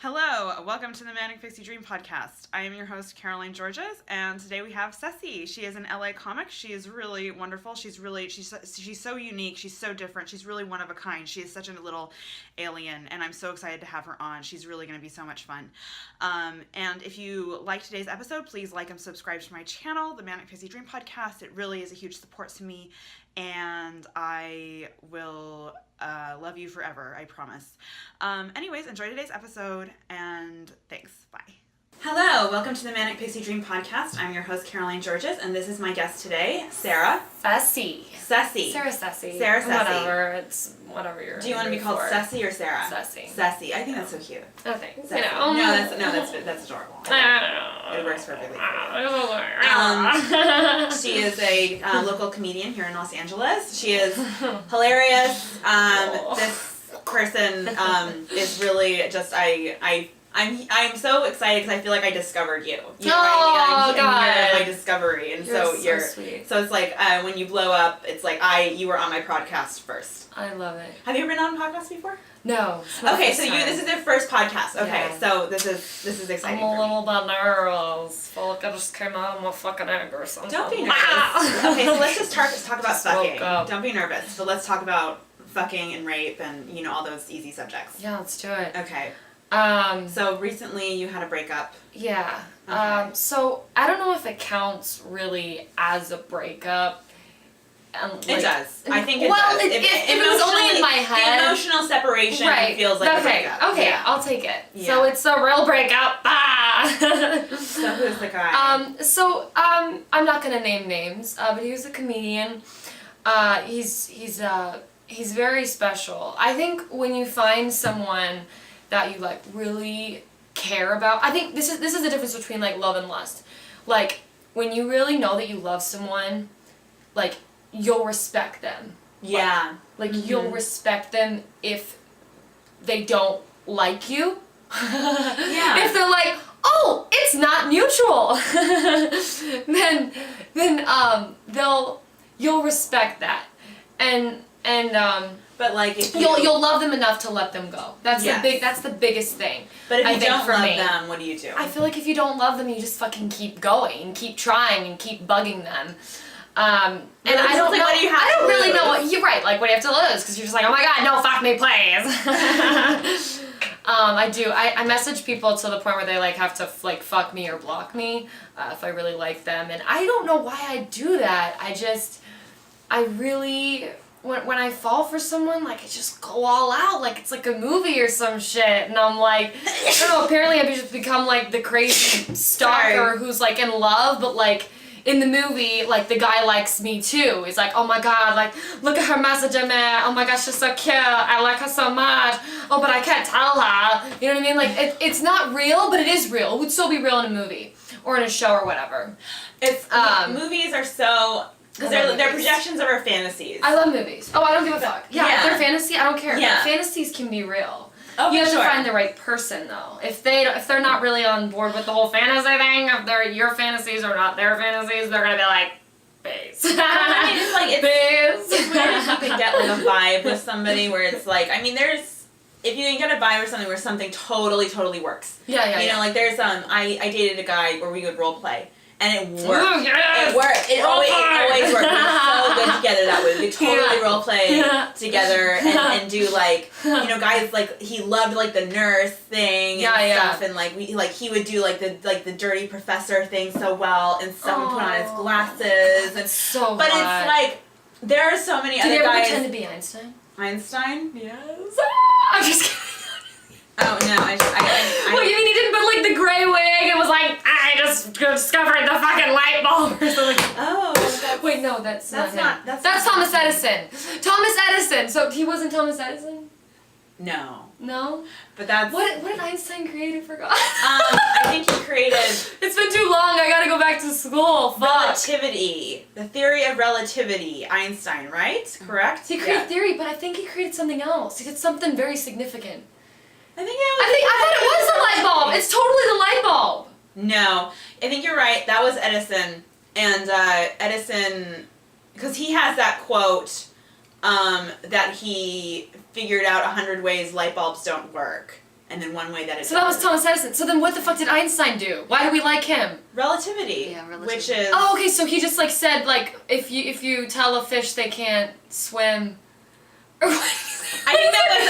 Hello, welcome to the Manic Pixie Dream Podcast. I am your host, Caroline Georges, and today we have Sesssy. She is an LA comic. She is really wonderful. She's so unique. She's so different. She's really one of a kind. She is such a little alien, and I'm so excited to have her on. She's really going to be so much fun. And if you like today's episode, please like and subscribe to my channel, the Manic Pixie Dream Podcast. It really is a huge support to me, and I will love you forever, I promise. Anyways, enjoy today's episode, and thanks. Bye. Hello, welcome to the Manic Pixie Dream Podcast. I'm your host, Caroline Georges, and this is my guest today, Sarah. Sesssy. Sesssy. Sarah Sesssy. Sarah Sesssy. Whatever, it's whatever you're. Do you want to be called Sesssy or Sarah? Sesssy. Sesssy. I think that's so cute. Oh, thanks. Sesssy. You know. That's adorable. It works perfectly. She is a local comedian here in Los Angeles. She is hilarious. This person is really just I'm so excited because I feel like I discovered you. God. You're my discovery, and You're so sweet. So it's like when you blow up, it's like you were on my podcast first. I love it. Have you ever been on a podcast before? No. Okay, so this is your first podcast. Okay, Yeah. So this is exciting. I'm a for me. little bit nervous. Feel like I just came out of my fucking egg or something. Don't be nervous. Okay, so let's just talk about Just woke fucking. up. Don't be nervous. But let's talk about fucking and rape and all those easy subjects. Yeah, let's do it. Okay. So recently you had a breakup. Yeah. Okay. So I don't know if it counts really as a breakup. It does. I think it well, does. If it was only in my head. The emotional separation feels like a breakup. Okay, Yeah. I'll take it. Yeah. So it's a real breakup. So who's the guy? I'm not gonna name names, but he was a comedian. He's very special. I think when you find someone that you like really care about, I think this is the difference between like love and lust. Like when you really know that you love someone, like you'll respect them. Yeah. Like you'll respect them if they don't like you. Yeah. If they're like, oh, it's not mutual, then you'll respect that, and But like if you'll love them enough to let them go. That's the biggest thing. But if I you think don't for love me. them, what do you do? I feel like if you don't love them, you just fucking keep going and keep trying and keep bugging them. And I don't know. What do you have I don't to really know lose? what you're right. Like what do you have to lose? Because you're just like, oh my god, no, fuck me, please. I do. I message people to the point where they like have to like fuck me or block me if I really like them, and I don't know why I do that. I really. When I fall for someone, like, I just go all out, like it's like a movie or some shit, and I'm like, I don't know, apparently I've just become, like, the crazy stalker who's, like, in love, but, like, in the movie, like, the guy likes me, too. He's like, oh my god, like, look at her messaging me, oh my gosh, she's so cute, I like her so much, oh, but I can't tell her, you know what I mean? Like, it's not real, but it is real. It would still be real in a movie, or in a show, or whatever. It's, movies are so... Because they're projections of our fantasies. I love movies. Oh, I don't give a fuck. Yeah, if they're fantasy, I don't care. Yeah. But fantasies can be real. Oh, You have for to sure. find the right person, though. If they're not really on board with the whole fantasy thing, if your fantasies are not their fantasies, they're gonna be like, base. I mean, it's like Base. it's weird if you can get like a vibe with somebody where it's like, I mean, if you can get a vibe with something where something totally works. Yeah. You know, like there's I dated a guy where we would role play. And it worked. Ooh, yes. It worked. It always worked. We were so good together that way. We could totally role play together and do like, guys like he loved like the nurse thing and stuff, and like he would do like the dirty professor thing so well, and someone put on his glasses and so. But hot. it's like there are so many Did other you ever guys. pretend to be Einstein? Einstein? Yes. I'm just kidding. Oh no, I What, you mean he didn't put like the gray wig and was like, I just discovered the fucking light bulb or something? Oh. Wait, no, that's not him. That's Thomas Edison. Thomas Edison. So he wasn't Thomas Edison? No. No? But that's What did Einstein create? I forgot. I think he created It's been too long. I gotta go back to school. Fuck. relativity. The theory of relativity. Einstein, right? Correct? He created theory, but I think he created something else. He did something very significant. I I thought it was the light bulb. It's totally the light bulb. No, I think you're right. That was Edison. And Edison, because he has that quote that he figured out 100 ways light bulbs don't work. and then one way that it So that was Thomas Edison. So then what the fuck did Einstein do? Why do we like him? relativity. Yeah, relativity. Which is Oh, okay, so he just like said like if you tell a fish they can't swim. Or what? I think that was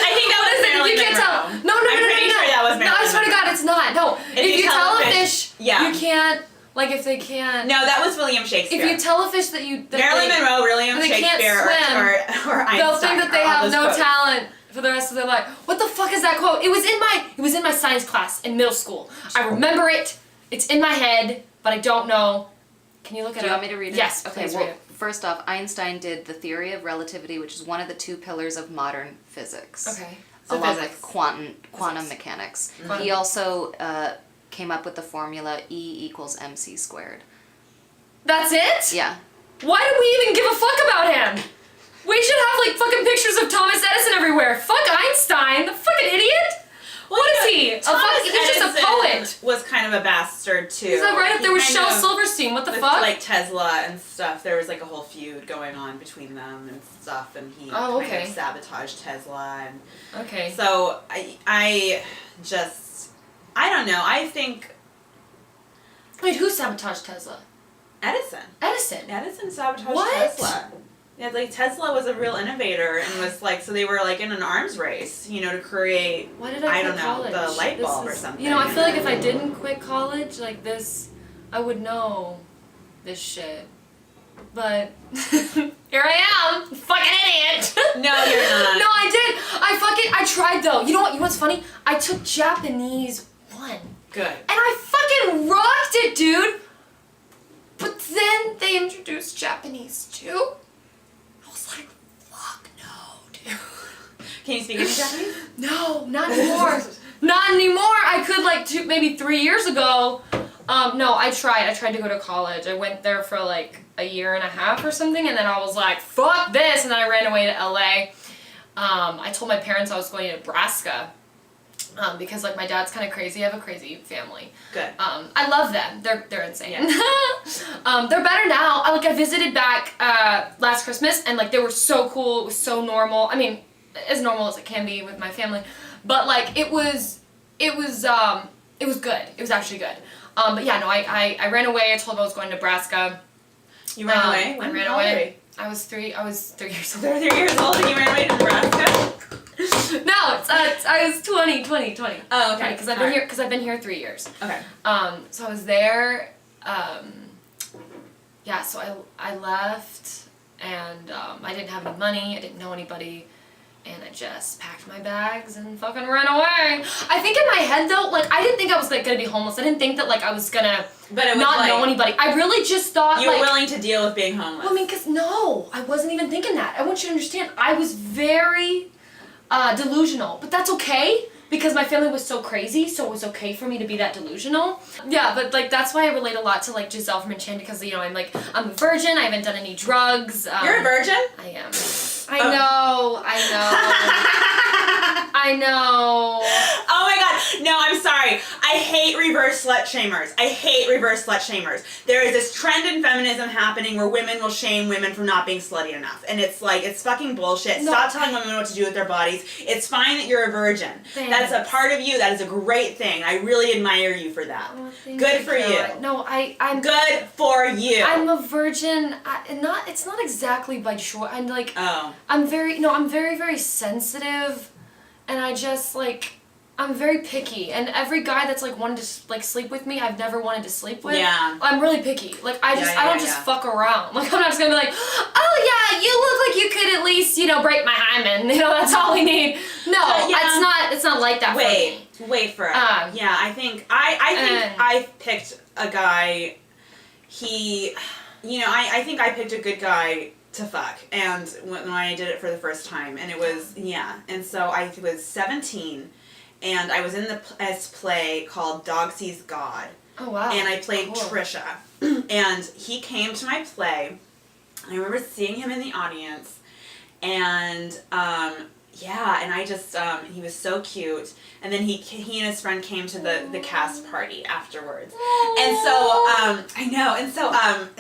Marilyn You can't tell. Monroe. No. I'm pretty sure that was No, I Marilyn swear to Monroe. God, it's not. No. If you tell a fish, yeah. you can't. Like if they can't. No, that was William Shakespeare. If you tell a fish that you. That Marilyn Monroe, William they can't Shakespeare, swim, or Einstein. they'll think that they are all have those no quotes. talent for the rest of their life. What the fuck is that quote? It was in my science class in middle school. I remember it. It's in my head, but I don't know. Can you look it Do you up? want me to read it? Yes, Okay, please well, read it. first off, Einstein did the theory of relativity, which is one of the two pillars of modern physics. Okay. So Along physics. with quantum Physics. mechanics. Quantum. He also came up with the formula E = mc squared. That's it? Yeah. Why do we even give a fuck about him? We should have like fucking pictures of Thomas Edison everywhere. Fuck Einstein, the fucking idiot. What is he? He's just a poet. Was kind of a bastard too. Is that right up there with He Shel kind of- Silverstein? What the with, fuck? like Tesla and stuff. There was like a whole feud going on between them and stuff, and he Oh, kind okay. of sabotaged Tesla, and Okay. so I don't know. I think Wait, who sabotaged Tesla? Edison Edison. sabotaged What? Tesla. Yeah, like Tesla was a real innovator and was like, so they were like in an arms race, you know, to create, Why did I I quit don't know, college? the light This bulb or is- something. You know, I feel like if I didn't quit college like this, I would know this shit. But here I am, fucking idiot. No, you're not. No, I did. I tried though. You know what? You know what's funny? I took Japanese 1. Good. And I fucking rocked it, dude. But then they introduced Japanese 2. I was like, fuck no, dude. Can you speak any Japanese? No, not anymore. Not anymore. I could like maybe 3 years ago. No, I tried. I tried to go to college. I went there for like a year and a half or something, and then I was like, fuck this, and then I ran away to LA. I told my parents I was going to Nebraska. Because like my dad's kind of crazy. I have a crazy family. Good. I love them. They're insane. They're better now. I visited back last Christmas, and like they were so cool. It was so normal. I mean, as normal as it can be with my family, but like it was good. It was actually good. But yeah, no, I ran away. I told them I was going to Nebraska. You ran away? I ran away. I was 3 years old. You were 3 years old and you ran away to Nebraska? No, I was 20. Oh, okay. Because I've been here 3 years. Okay. So I was there. Yeah, so I left, and I didn't have any money. I didn't know anybody. And I just packed my bags and fucking ran away. I think in my head though, like I didn't think I was like gonna be homeless. I didn't think that like I was gonna But it was not like, know anybody. I really just thought you were like willing to deal with being homeless. well, I mean, cause no, I wasn't even thinking that. I want you to understand, I was very delusional, but that's okay because my family was so crazy, so it was okay for me to be that delusional. Yeah, but like that's why I relate a lot to like Giselle from Enchantment because you know I'm a virgin. I haven't done any drugs. You're a virgin? I am. I know. Oh my god. No, I'm sorry. I hate reverse slut shamers. There is this trend in feminism happening where women will shame women for not being slutty enough. And it's like, it's fucking bullshit. No. Stop telling women what to do with their bodies. It's fine that you're a virgin. Thanks. That's a part of you. That is a great thing. I really admire you for that. Oh, thank Good for Caroline. you. No, I'm Good for you. I'm a virgin. It's not exactly by choice. Oh. I'm very, very sensitive, and I just, like, I'm very picky, and every guy that's, like, wanted to, like, sleep with me, I've never wanted to sleep with. Yeah. I'm really picky. Like, I don't just yeah. fuck around. Like, I'm not just gonna be like, oh, yeah, you look like you could at least, you know, break my hymen. You know, that's all we need. No, yeah. it's not like that for me. Wait for it. Yeah, I think I picked a guy. I think I picked a good guy to fuck, and when I did it for the first time, and it was and so I was 17, and I was in this play called Dog Sees God. Oh wow. And I played Cool. Trisha, and he came to my play. I remember seeing him in the audience, and and I just he was so cute. And then he and his friend came to the cast party afterwards. And so I know. And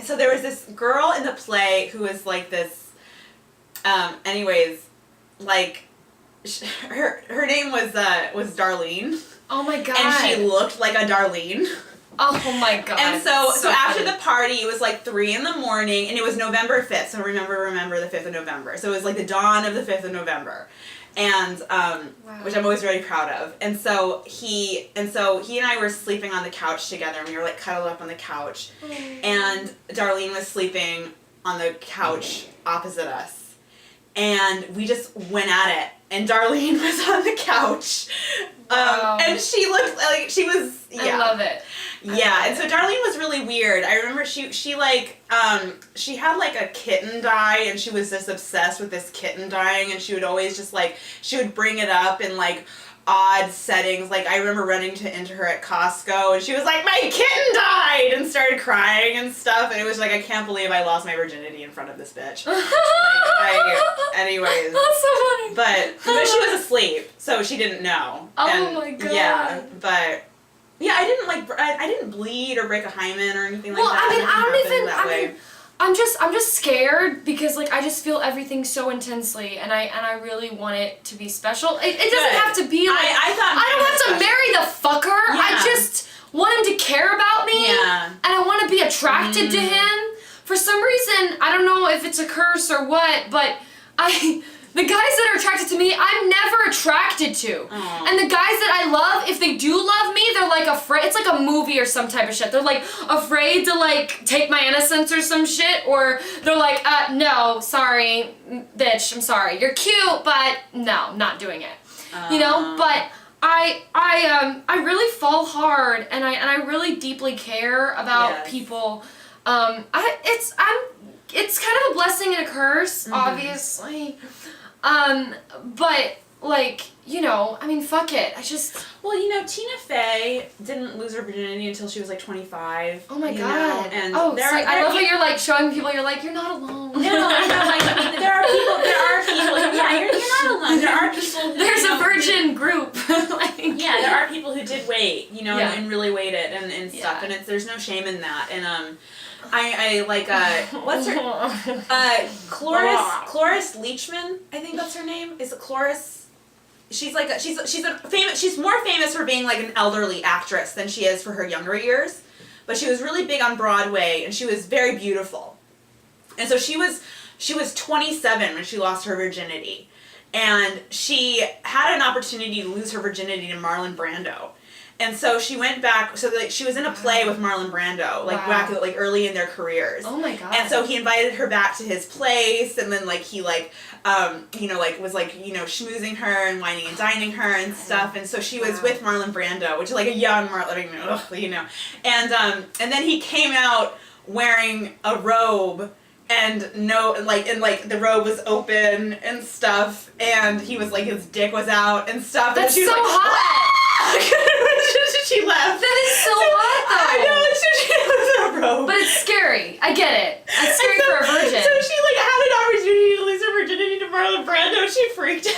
so there was this girl in the play who was like this anyways, like her name was Darlene. Oh my god. And she looked like a Darlene. Oh my god. And so after funny. the party, it was like 3 a.m, and it was November 5th. So remember the 5th of November. So it was like the dawn of the 5th of November. And wow. which I'm always very proud of. And so he and I were sleeping on the couch together, and we were like cuddled up on the couch. And Darlene was sleeping on the couch opposite us. And we just went at it. And Darlene was on the couch. Wow. And she looked like she was, yeah. I love it. Yeah, and so Darlene was really weird. I remember she like, she had like a kitten die, and she was just obsessed with this kitten dying, and she would always just like, she would bring it up in like odd settings. Like, I remember running into her at Costco, and she was like, my kitten died, and started crying and stuff, and it was like, I can't believe I lost my virginity in front of this bitch. Anyways. That's so funny. But she was asleep, so she didn't know. Oh my god. Yeah, but... Yeah, I didn't bleed or break a hymen or anything like that. Well, I mean, Nothing happened I'm just scared because like I just feel everything so intensely, and I really want it to be special. It doesn't have to be like I don't have to marry the fucker. Yeah. I just want him to care about me. Yeah. And I want to be attracted to him. For some reason, I don't know if it's a curse or what, but the guys that are attracted to me, I'm never attracted to. Aww. And the guys that I love, if they do love me, they're like afraid. It's like a movie or some type of shit. They're like afraid to like take my innocence or some shit, or they're like, no, sorry, bitch, I'm sorry. You're cute, but no, not doing it. You know, but I really fall hard, and I really deeply care about people. It's kind of a blessing and a curse, obviously. But, like, you know, I mean, fuck it. Well, you know, Tina Fey didn't lose her virginity until she was like 25. Oh my god. Know? And I love how you're like showing people, you're like, you're not alone. No, I know, like, I mean, there are people, yeah, you're not alone. There are people who, there's a virgin group. like, yeah, there are people who did wait, you know, and really waited and stuff, and there's no shame in that, and, I like, what's her, Cloris Leachman, I think that's her name, is it Cloris? She's like, she's more famous for being like an elderly actress than she is for her younger years, but she was really big on Broadway, and she was very beautiful, and so she was 27 when she lost her virginity, and she had an opportunity to lose her virginity to Marlon Brando. And so she went back, so like she was in a play with Marlon Brando, like back like early in their careers. Oh my god. And so he invited her back to his place, and then like he like, you know, like was like, you know, schmoozing her and whining and dining her and stuff. And so she was with Marlon Brando, which is like a young Marlon, you know. And then he came out wearing a robe, and the robe was open and stuff, and he was like, his dick was out and stuff. That's and she was so like, hot! She left. That is so hot though. I know, she was in a robe. But it's scary. I get it. It's scary for a virgin. So she like had an opportunity to lose her virginity to Marlon Brando. She freaked out.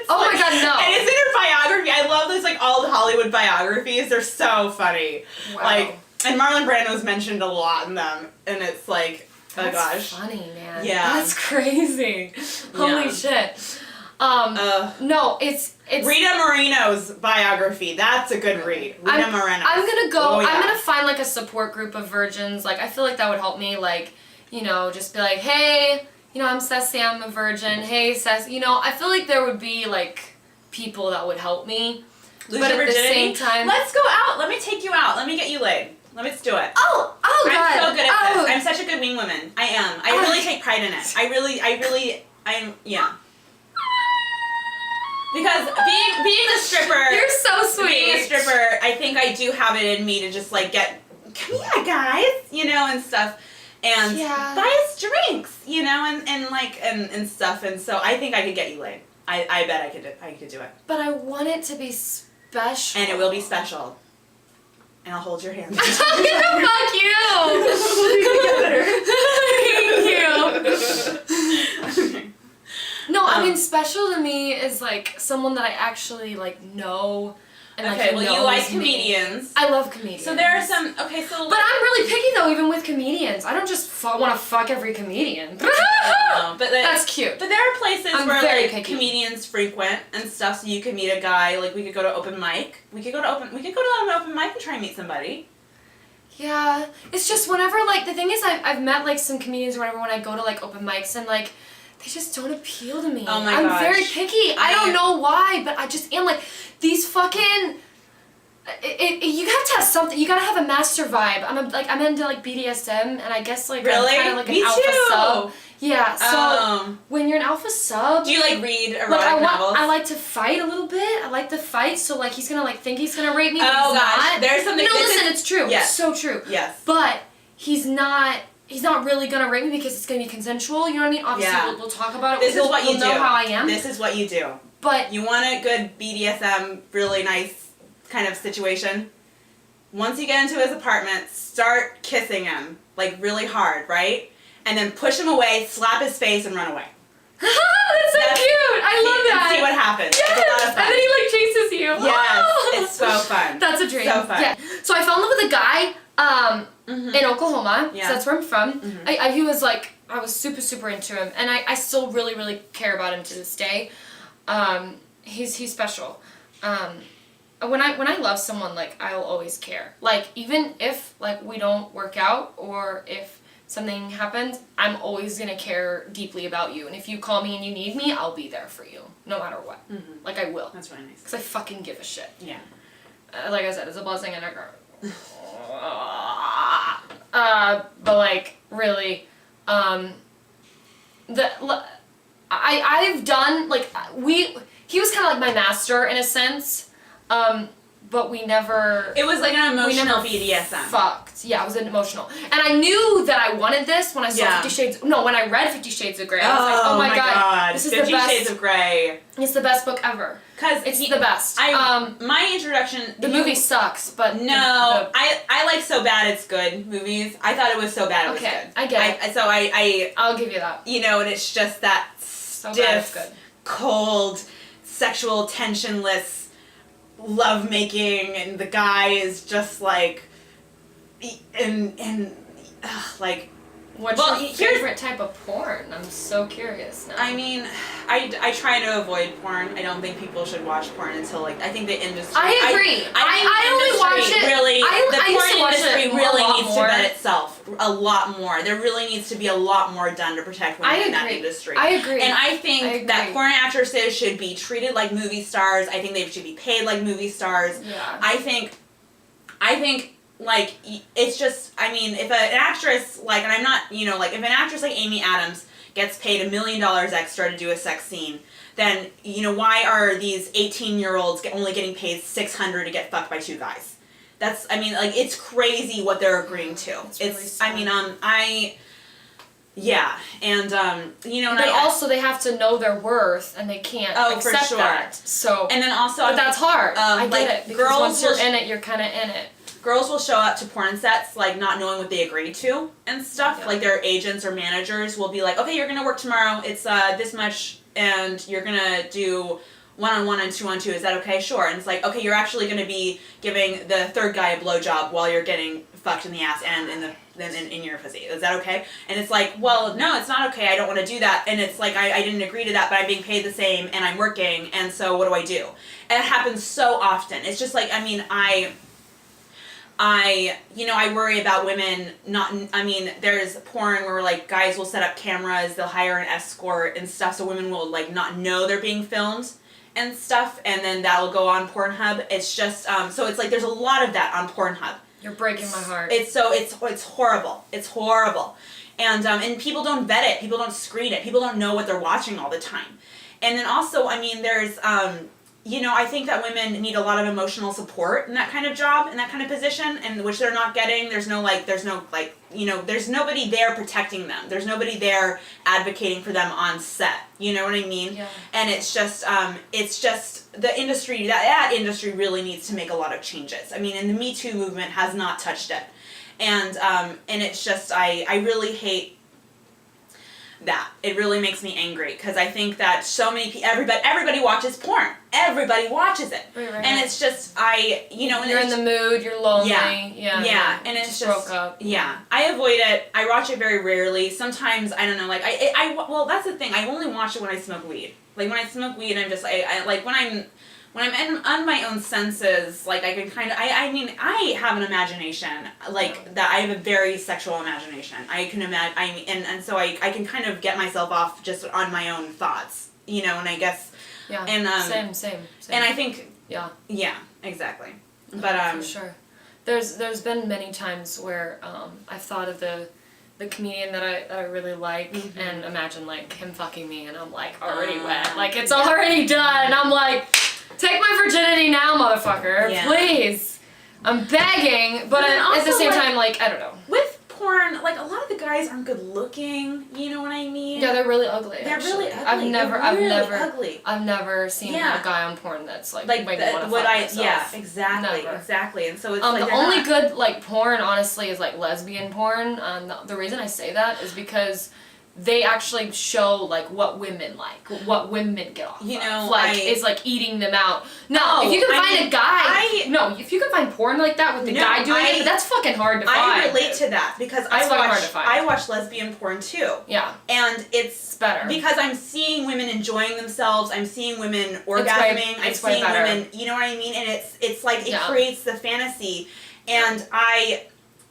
Oh my god, no. And it's in her biography. I love those like old Hollywood biographies. They're so funny. Wow. Like, and Marlon Brando's mentioned a lot in them, and it's like, oh That's gosh. funny, man. Yeah. That's crazy. Holy shit. No, it's Rita Moreno's biography. That's a good read. Rita Moreno. I'm gonna go. Oh, yeah. I'm gonna find like a support group of virgins. Like I feel like that would help me. Like, you know, just be like, hey, you know, I'm Sesssy. I'm a virgin. Hey, Sess. You know, I feel like there would be like people that would help me. Lose but your at the virginity? same time, Let's go out. Let me take you out. Let me get you laid. Let's do it. Oh God. I'm so good at this. I'm such a good wing woman. I am. I really take pride in it. Yeah. Because being a stripper, You're so sweet. Being a stripper, I think I do have it in me to just like come here, guys, you know, and stuff, and buy us drinks, you know, and stuff, and so I think I could get you laid. I bet I could do it. But I want it to be special. And it will be special. And I'll hold your hand. Fuck you. Thank you. No, I mean, special to me is like someone that I actually like know. And okay, well, you like comedians. comedians. I love comedians. So there are some. Okay, so. But I'm really picky though, even with comedians. I don't just want to fuck every comedian. But That's cute. But there are places I'm where very like picky. comedians frequent and stuff, so you could meet a guy. Like we could go to open mic. We could go to an open mic and try and meet somebody. Yeah, it's just whenever, like, the thing is, I've met, like, some comedians or whatever when I go to, like, open mics, and, like, they just don't appeal to me. Oh my I'm gosh. very picky. I don't know why, but I just am, like, these fucking... you have to have something. You gotta have a master vibe. I'm into, like, BDSM, and I guess, like, Really? I'm kind of, like, Me an alpha too. sub. Yeah, so when you're an alpha sub... Do you, like, read erotic Like, novels? I like to fight a little bit. I like to fight, so, like, he's gonna, like, think he's gonna rape me, but Oh he's gosh, not. there's something... No, listen, it's true. Yes. It's so true. Yes. But he's not really gonna rape me because it's gonna be consensual, you know what I mean? Obviously, Yeah. we'll talk about it. This is what you We'll do. know how I am. This is what you do. But You want a good BDSM, really nice kind of situation? Once you get into his apartment, start kissing him, like, really hard, right? And then push him away, slap his face, and run away. that's so cute. I love And that. see what happens. Yes. It's a lot of fun. And then he like chases you. Yes, Oh. it's so fun. That's a dream. So fun. Yeah. So I fell in love with a guy in Oklahoma. Yeah. So that's where I'm from. He was like, I was super, super into him, and I still really, really care about him to this day. He's special. When I love someone, like, I'll always care. Like, even if, like, we don't work out or if something happens, I'm always gonna care deeply about you. And if you call me and you need me, I'll be there for you, no matter what. Like, I will. That's really nice. Because I fucking give a shit. Yeah. Like I said, it's a blessing and a curse. But, like, really, I've done, like, he was kind of like my master in a sense, but we never... It was like an we emotional never BDSM. fucked. Yeah, it was emotional. And I knew that I wanted this when I saw Yeah. 50 Shades... No, when I read 50 Shades of Grey, I was like, oh my god, this is 50 the best... Shades of Grey. It's the best book ever. Because It's the best. my introduction... The movie sucks, but... No, I like So Bad It's Good movies. I thought it was So Bad It Was Okay, Good. I get it. So I'll give you that. you know, and it's just that So bad it's stiff, good. cold, sexual, tensionless lovemaking, and the guy is just like, like... What's Well, your here's- favorite type of porn? I'm so curious now. I mean, I try to avoid porn. I don't think people should watch porn until, like, I think the industry... I agree. I only industry watch it... Really, the I used to porn watch industry it really a lot needs more. to vet itself a lot more. There really needs to be a lot more done to protect women in that agree. industry. I agree. And I think that agree. porn actresses should be treated like movie stars. I think they should be paid like movie stars. Yeah. I think, like, it's just, I mean, if an actress, like, and I'm not, you know, like, if an actress like Amy Adams gets paid $1 million extra to do a sex scene, then, you know, why are these 18-year-olds only getting paid $600 to get fucked by two guys? That's, I mean, like, it's crazy what they're agreeing to. It's really sad. I mean, yeah, and, you know, and But also they have to know their worth, and they can't for accept sure. that. So, and then also, but that's hard. I like, get it. Because girls once you're will- in it, you're kind of in it. girls will show up to porn sets, like, not knowing what they agreed to and stuff. Yeah. Like, their agents or managers will be like, okay, you're gonna work tomorrow, it's, this much, and you're gonna do 1-on-1 and 2-on-2, is that okay? Sure. And it's like, okay, you're actually gonna be giving the third guy a blowjob while you're getting fucked in the ass and in your pussy. Is that okay? And it's like, well, no, it's not okay, I don't wanna do that. And it's like, I didn't agree to that, but I'm being paid the same, and I'm working, and so what do I do? And it happens so often. It's just like, I mean, you know, I worry about women not, I mean, there's porn where, like, guys will set up cameras, they'll hire an escort and stuff, so women will, like, not know they're being filmed and stuff, and then that'll go on Pornhub. It's just, so it's like, there's a lot of that on Pornhub. You're breaking my heart. It's horrible. It's horrible. And people don't vet it, people don't screen it, people don't know what they're watching all the time. And then also, I mean, there's, you know, I think that women need a lot of emotional support in that kind of job, in that kind of position, and which they're not getting. There's no, you know, there's nobody there protecting them. There's nobody there advocating for them on set. You know what I mean? Yeah. And it's just the industry, that industry really needs to make a lot of changes. I mean, and the Me Too movement has not touched it. And it's just, I really hate that. It really makes me angry because I think that so many people, everybody watches porn. Everybody watches it. Right, and it's just, and you're in the mood, you're lonely. Yeah, and it's just broke up. Yeah, I avoid it. I watch it very rarely. Sometimes, I don't know, like, well, that's the thing. I only watch it when I smoke weed. Like, when I smoke weed, I'm just, like, when I'm on my own senses, like, I can kind of, I mean, I have an imagination, like, that I have a very sexual imagination. I can imagine, and so I can kind of get myself off just on my own thoughts, and I guess, and, same. And I think, yeah, exactly. But, for sure. There's been many times where, I've thought of the comedian that I really like and imagine, like, him fucking me, and I'm, like, already wet. Like, it's already done. I'm like, take my virginity now, motherfucker. Please. I'm begging, but at the same time, like, I don't know. With porn, like, a lot of the guys aren't good looking, you know what I mean? Yeah, they're really ugly. They're really ugly. I've never seen a guy on porn that's like make me want to fuck myself. Yeah, exactly. And so it's the only good like porn, honestly, is like lesbian porn. The reason I say that is because they actually show like what women like, what women get off. Is like eating them out. No, if you can find a guy, if you can find porn like that with the guy doing it, but that's fucking hard to find. I relate to that because I watch lesbian porn too. Yeah, and it's better because I'm seeing women enjoying themselves. I'm seeing women orgasming. I'm seeing women. You know what I mean? And it's like it creates the fantasy,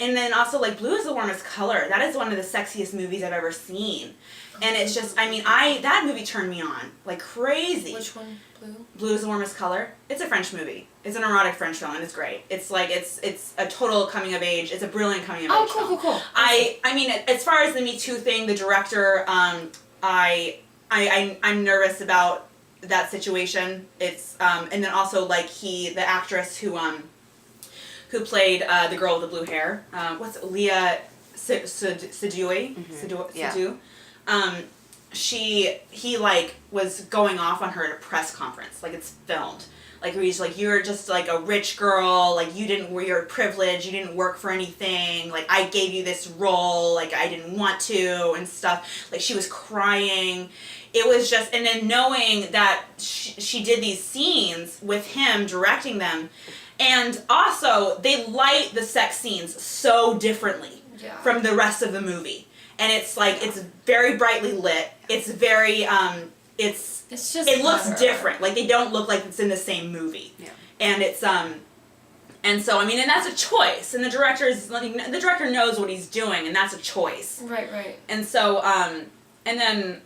and then also, like, blue is the warmest color. That is one of the sexiest movies I've ever seen. And it's just, I mean, that movie turned me on. Like, crazy. Which one? Blue? Blue is the warmest color. It's a French movie. It's an erotic French film, and it's great. It's, like, it's a total coming of age. It's a brilliant coming of age film. Cool. I mean, as far as the Me Too thing, the director, I'm nervous about that situation. It's, and then also, like, the actress who played the girl with the blue hair. Leah Seydoux? Seydoux. He like was going off on her at a press conference. Like, it's filmed. Like, where he's like, you're just like a rich girl. Like, you're privileged. You didn't work for anything. Like, I gave you this role. Like, I didn't want to and stuff. Like, she was crying. It was just, and then knowing that she did these scenes with him directing them. And also, they light the sex scenes so differently from the rest of the movie. And it's like, it's very brightly lit. It's very, it looks different. Like, they don't look like it's in the same movie. Yeah. And it's, and so, I mean, and that's a choice. And the director knows what he's doing, and that's a choice. Right. And so, and then,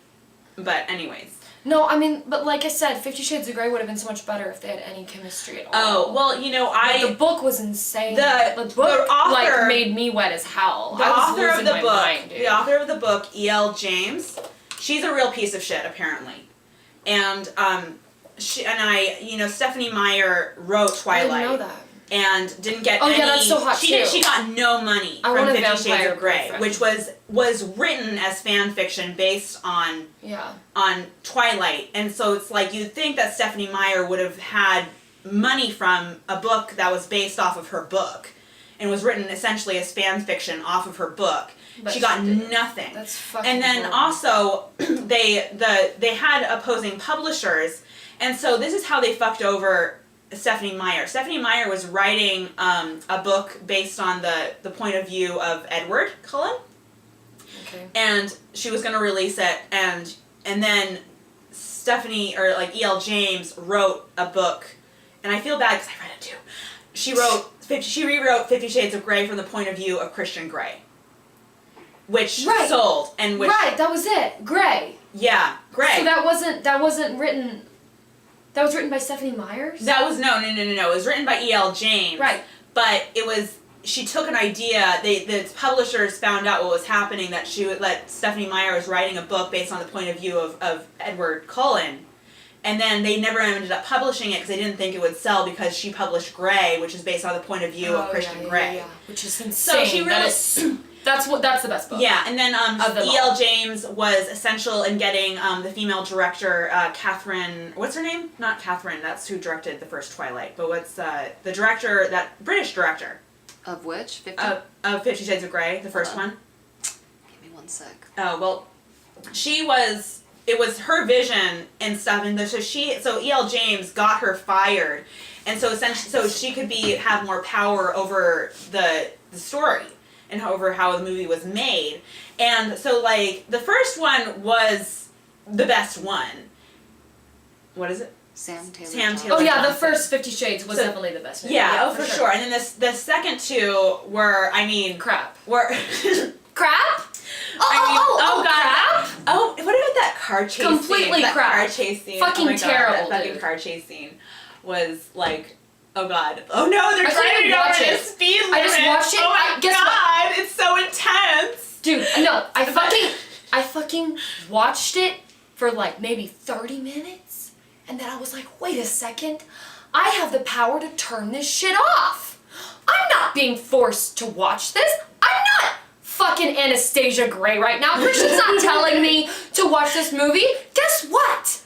but anyways. No, I mean, but like I said, 50 Shades of Grey would have been so much better if they had any chemistry at all. Oh, well, the book was insane. The book, the author, like, made me wet as hell. The author of the book, E.L. James, she's a real piece of shit, apparently. And, Stephanie Meyer wrote Twilight. I didn't know that. And didn't get any. Yeah, that's so hot too. She got no money from 50 Shades of Grey, which was written as fan fiction based on Twilight. And so it's like, you'd think that Stephanie Meyer would have had money from a book that was based off of her book and was written essentially as fan fiction off of her book. But she got nothing. That's fucking And then also they had opposing publishers, and so this is how they fucked over Stephanie Meyer. Stephanie Meyer was writing a book based on the point of view of Edward Cullen. Okay. And she was going to release it, and then E.L. James wrote a book, and I feel bad because I read it too. She rewrote 50 Shades of Grey from the point of view of Christian Grey, which sold, and which that was it. Grey. Yeah, Grey. So that wasn't written. That was written by Stephanie Myers? That was, no. It was written by E.L. James. Right. But she took an idea, the publishers found out what was happening, that Stephanie Meyer was writing a book based on the point of view of Edward Cullen. And then they never ended up publishing it because they didn't think it would sell because she published Grey, which is based on the point of view of Christian Grey. Yeah. Which is insane. So she really... That's the best book. Yeah, and then E.L. James was essential in getting the female director, Catherine... What's her name? Not Catherine, that's who directed the first Twilight. But what's the director, that British director? Of which? 50? Of 50 Shades of Grey, the first one. Give me one sec. Oh, well, it was her vision and stuff, and so E.L. James got her fired, and so essentially, so she could have more power over the story and over how the movie was made, and so like the first one was the best one. What is it? Sam Taylor. Oh yeah, the Johnson. first 50 Shades was definitely the best movie. Yeah, for sure. And then the second two were, I mean, Crap. Crap? Oh, God. crap? Oh, what about that car chase Completely scene? crap. That car chase scene. Fucking oh my God, terrible, That fucking dude. car chase scene was like, oh God. Oh no, they're I couldn't driving even over watch the it. speed limit. I just watched it. Oh my Guess God, what? it's so intense. Dude, no, I fucking watched it for like maybe 30 minutes, and then I was like, wait a second, I have the power to turn this shit off. I'm not being forced to watch this. I'm not fucking Anastasia Gray right now. Christian's not telling me to watch this movie. Guess what?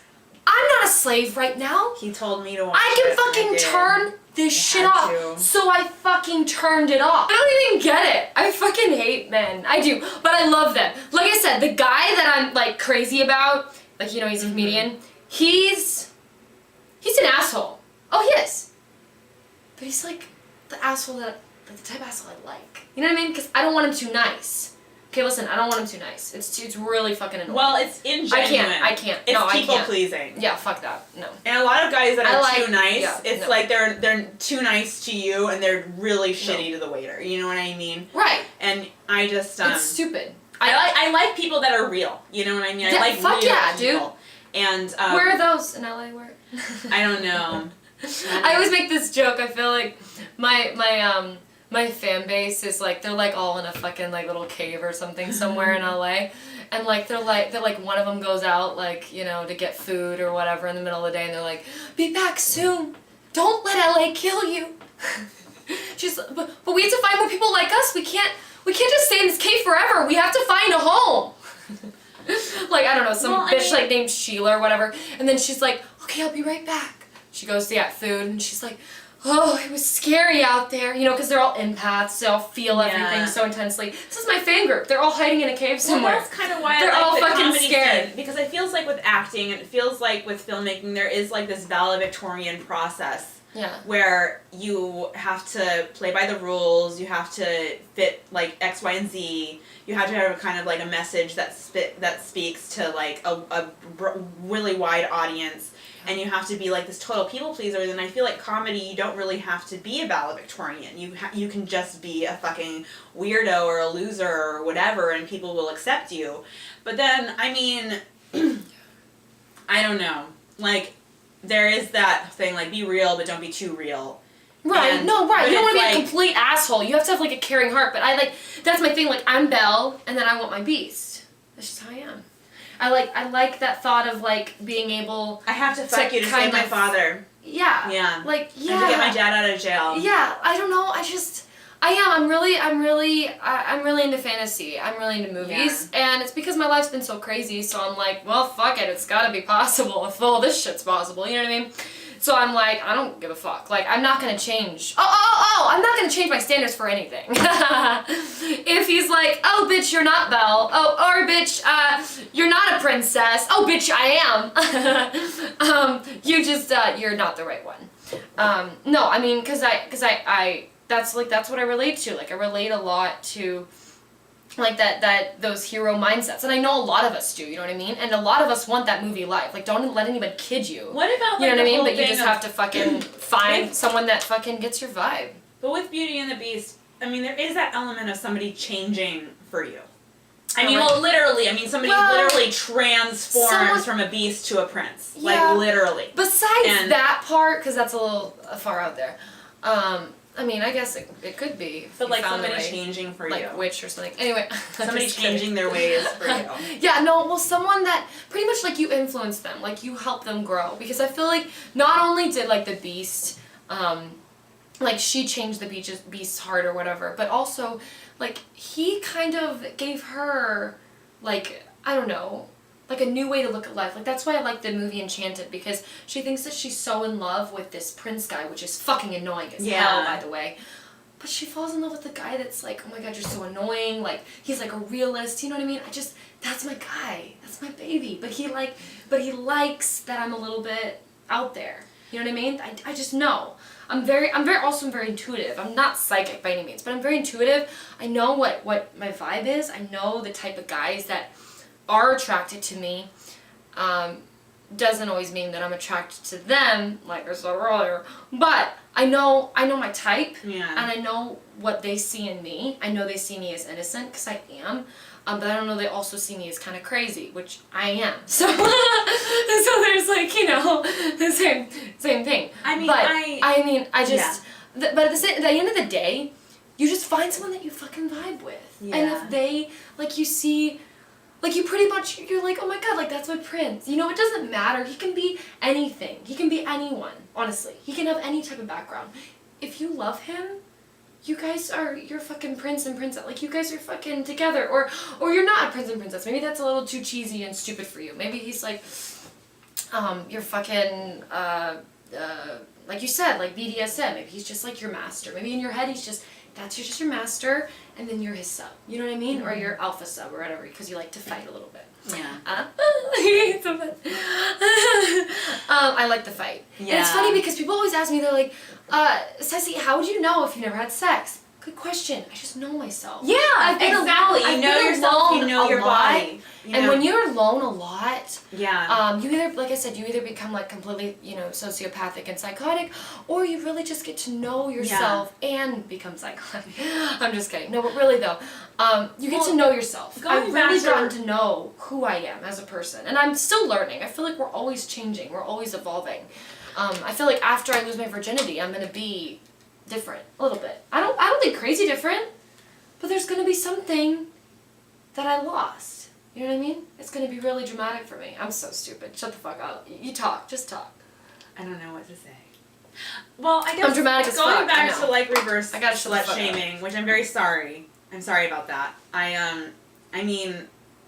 I'm not a slave right now. He told me to watch I can this, and I fucking did. turn this shit had off. to. So I fucking turned it off. I don't even get it. I fucking hate men. I do. But I love them. Like I said, the guy that I'm like crazy about, like, you know, he's a comedian, he's an asshole. Oh, he is. But he's like the asshole like the type of asshole I like. You know what I mean? Because I don't want him too nice. Okay, listen, I don't want him too nice. It's really fucking annoying. Well, it's ingenuine. I can't. It's No, I people can't. pleasing. Yeah, fuck that. No. And a lot of guys that are like- too nice, yeah, it's no. like they're too nice to you and they're really shitty to the waiter. You know what I mean? Right. And I just It's stupid. I like people that are real. You know what I mean? Yeah, I like fuck real yeah, people. And Where are those in LA? Where? I don't know. I always make this joke. I feel like my fan base is like they're like all in a fucking like little cave or something somewhere in LA, and like they're like one of them goes out like, you know, to get food or whatever in the middle of the day, and they're like, "Be back soon. Don't let LA kill you." But we have to find more people like us. We can't just stay in this cave forever. We have to find a home. Like, I don't know, some bitch like named Sheila or whatever, and then she's like, "Okay, I'll be right back." She goes to get food, and she's like, "Oh, it was scary out there," you know, because they're all empaths, they all feel everything so intensely. This is my fan group. They're all hiding in a cave somewhere. Well, that's kind of why They're I like all the fucking comedy scared. scene, because it feels like with acting and it feels like with filmmaking there is like this valedictorian process. Yeah. Where you have to play by the rules, you have to fit like X, Y, and Z. You have to have kind of like a message that speaks to like a really wide audience, and you have to be like this total people pleaser. And I feel like comedy, you don't really have to be a valedictorian. You can just be a fucking weirdo or a loser or whatever, and people will accept you. But then, I mean, I don't know, like. There is that thing, like, be real, but don't be too real. Right, And, no, right. You don't want to be like, a complete asshole. You have to have, like, a caring heart. But I, like, that's my thing. Like, I'm Belle, and then I want my beast. That's just how I am. I like that thought of, like, being able... I have to fuck you to save my father. Yeah. Yeah. Like, yeah. And to get my dad out of jail. Yeah, I don't know. I'm really into fantasy. I'm really into movies. Yeah. And it's because my life's been so crazy, so I'm like, well, fuck it. It's gotta be possible if all this shit's possible. You know what I mean? So I'm like, I don't give a fuck. Like, I'm not gonna change. I'm not gonna change my standards for anything. If he's like, oh, bitch, you're not Belle. Oh, or bitch, you're not a princess. Oh, bitch, I am. You're not the right one. No, I mean, cause I that's what I relate to. Like, I relate a lot to, like, those hero mindsets. And I know a lot of us do, you know what I mean? And a lot of us want that movie life. Like, don't let anybody kid you. What about, like, you know what I mean? whole But you thing just of- have to fucking find someone that fucking gets your vibe. But with Beauty and the Beast, I mean, there is that element of somebody changing for you. I mean, well, literally. I mean, somebody literally transforms from a beast to a prince. Yeah. Like, literally. Besides that part, because that's a little far out there. I mean, I guess it could be. If But, you like, found somebody a way, changing for like you. Like witch or something. Anyway. Somebody just kidding. changing their ways for you. Yeah, no, well, someone that pretty much, like, you influence them. Like, you help them grow. Because I feel like not only did, like, the Beast, like, she changed the Beast's heart or whatever, but also, like, he kind of gave her, like, I don't know, like a new way to look at life. Like, that's why I like the movie Enchanted, because she thinks that she's so in love with this prince guy, which is fucking annoying as hell, by the way. but she falls in love with the guy that's like, oh my god, you're so annoying, like, he's like a realist, you know what I mean? That's my guy, that's my baby, but he likes that I'm a little bit out there, you know what I mean? I just know. I'm very intuitive. I'm not psychic by any means, but I'm very intuitive. I know what my vibe is. I know the type of guys that are attracted to me. Doesn't always mean that I'm attracted to them, like I said earlier, but I know my type, Yeah. and I know what they see in me. I know they see me as innocent, because I am, but I don't know they also see me as kind of crazy, which I am. So, so there's like, you know, the same thing. I mean, but I just, but at the end of the day, you just find someone that you fucking vibe with, and Yeah. if they, like, you see. Like, you pretty much, you're like, oh my god, like, that's my prince. You know, it doesn't matter. He can be anything. He can be anyone, honestly. He can have any type of background. If you love him, you guys are, you're fucking prince and princess. Like, you guys are fucking together. Or you're not a prince and princess. Maybe that's a little too cheesy and stupid for you. Maybe he's like, you're fucking, like you said, like BDSM. Maybe he's just like your master. Maybe in your head he's just, just your master, and then you're his sub. You know what I mean? Mm-hmm. Or your alpha sub or whatever, because you like to fight a little bit. Yeah. So fun. I like the fight. Yeah. And it's funny because people always ask me, they're like, Sesssy, how would you know if you've never had sex? Good question. I just know myself. Yeah, exactly. You know yourself, you know your body. And when you're alone a lot, yeah, you either, like I said, you either become like completely, you know, sociopathic and psychotic, or you really just get to know yourself and become psychotic. I'm just kidding. No, but really though, you get to know yourself. I've really gotten to know who I am as a person, and I'm still learning. I feel like we're always changing. We're always evolving. I feel like after I lose my virginity, I'm gonna be different a little bit. I don't think crazy different, but there's gonna be something that I lost. You know what I mean? It's gonna be really dramatic for me. I'm so stupid. Shut the fuck up. You talk. Just talk. I don't know what to say. Well, I guess I'm dramatic as going fuck, I back know. to like reverse I gotta shut the slut fuck shaming, which I'm very sorry. I'm sorry about that. I mean,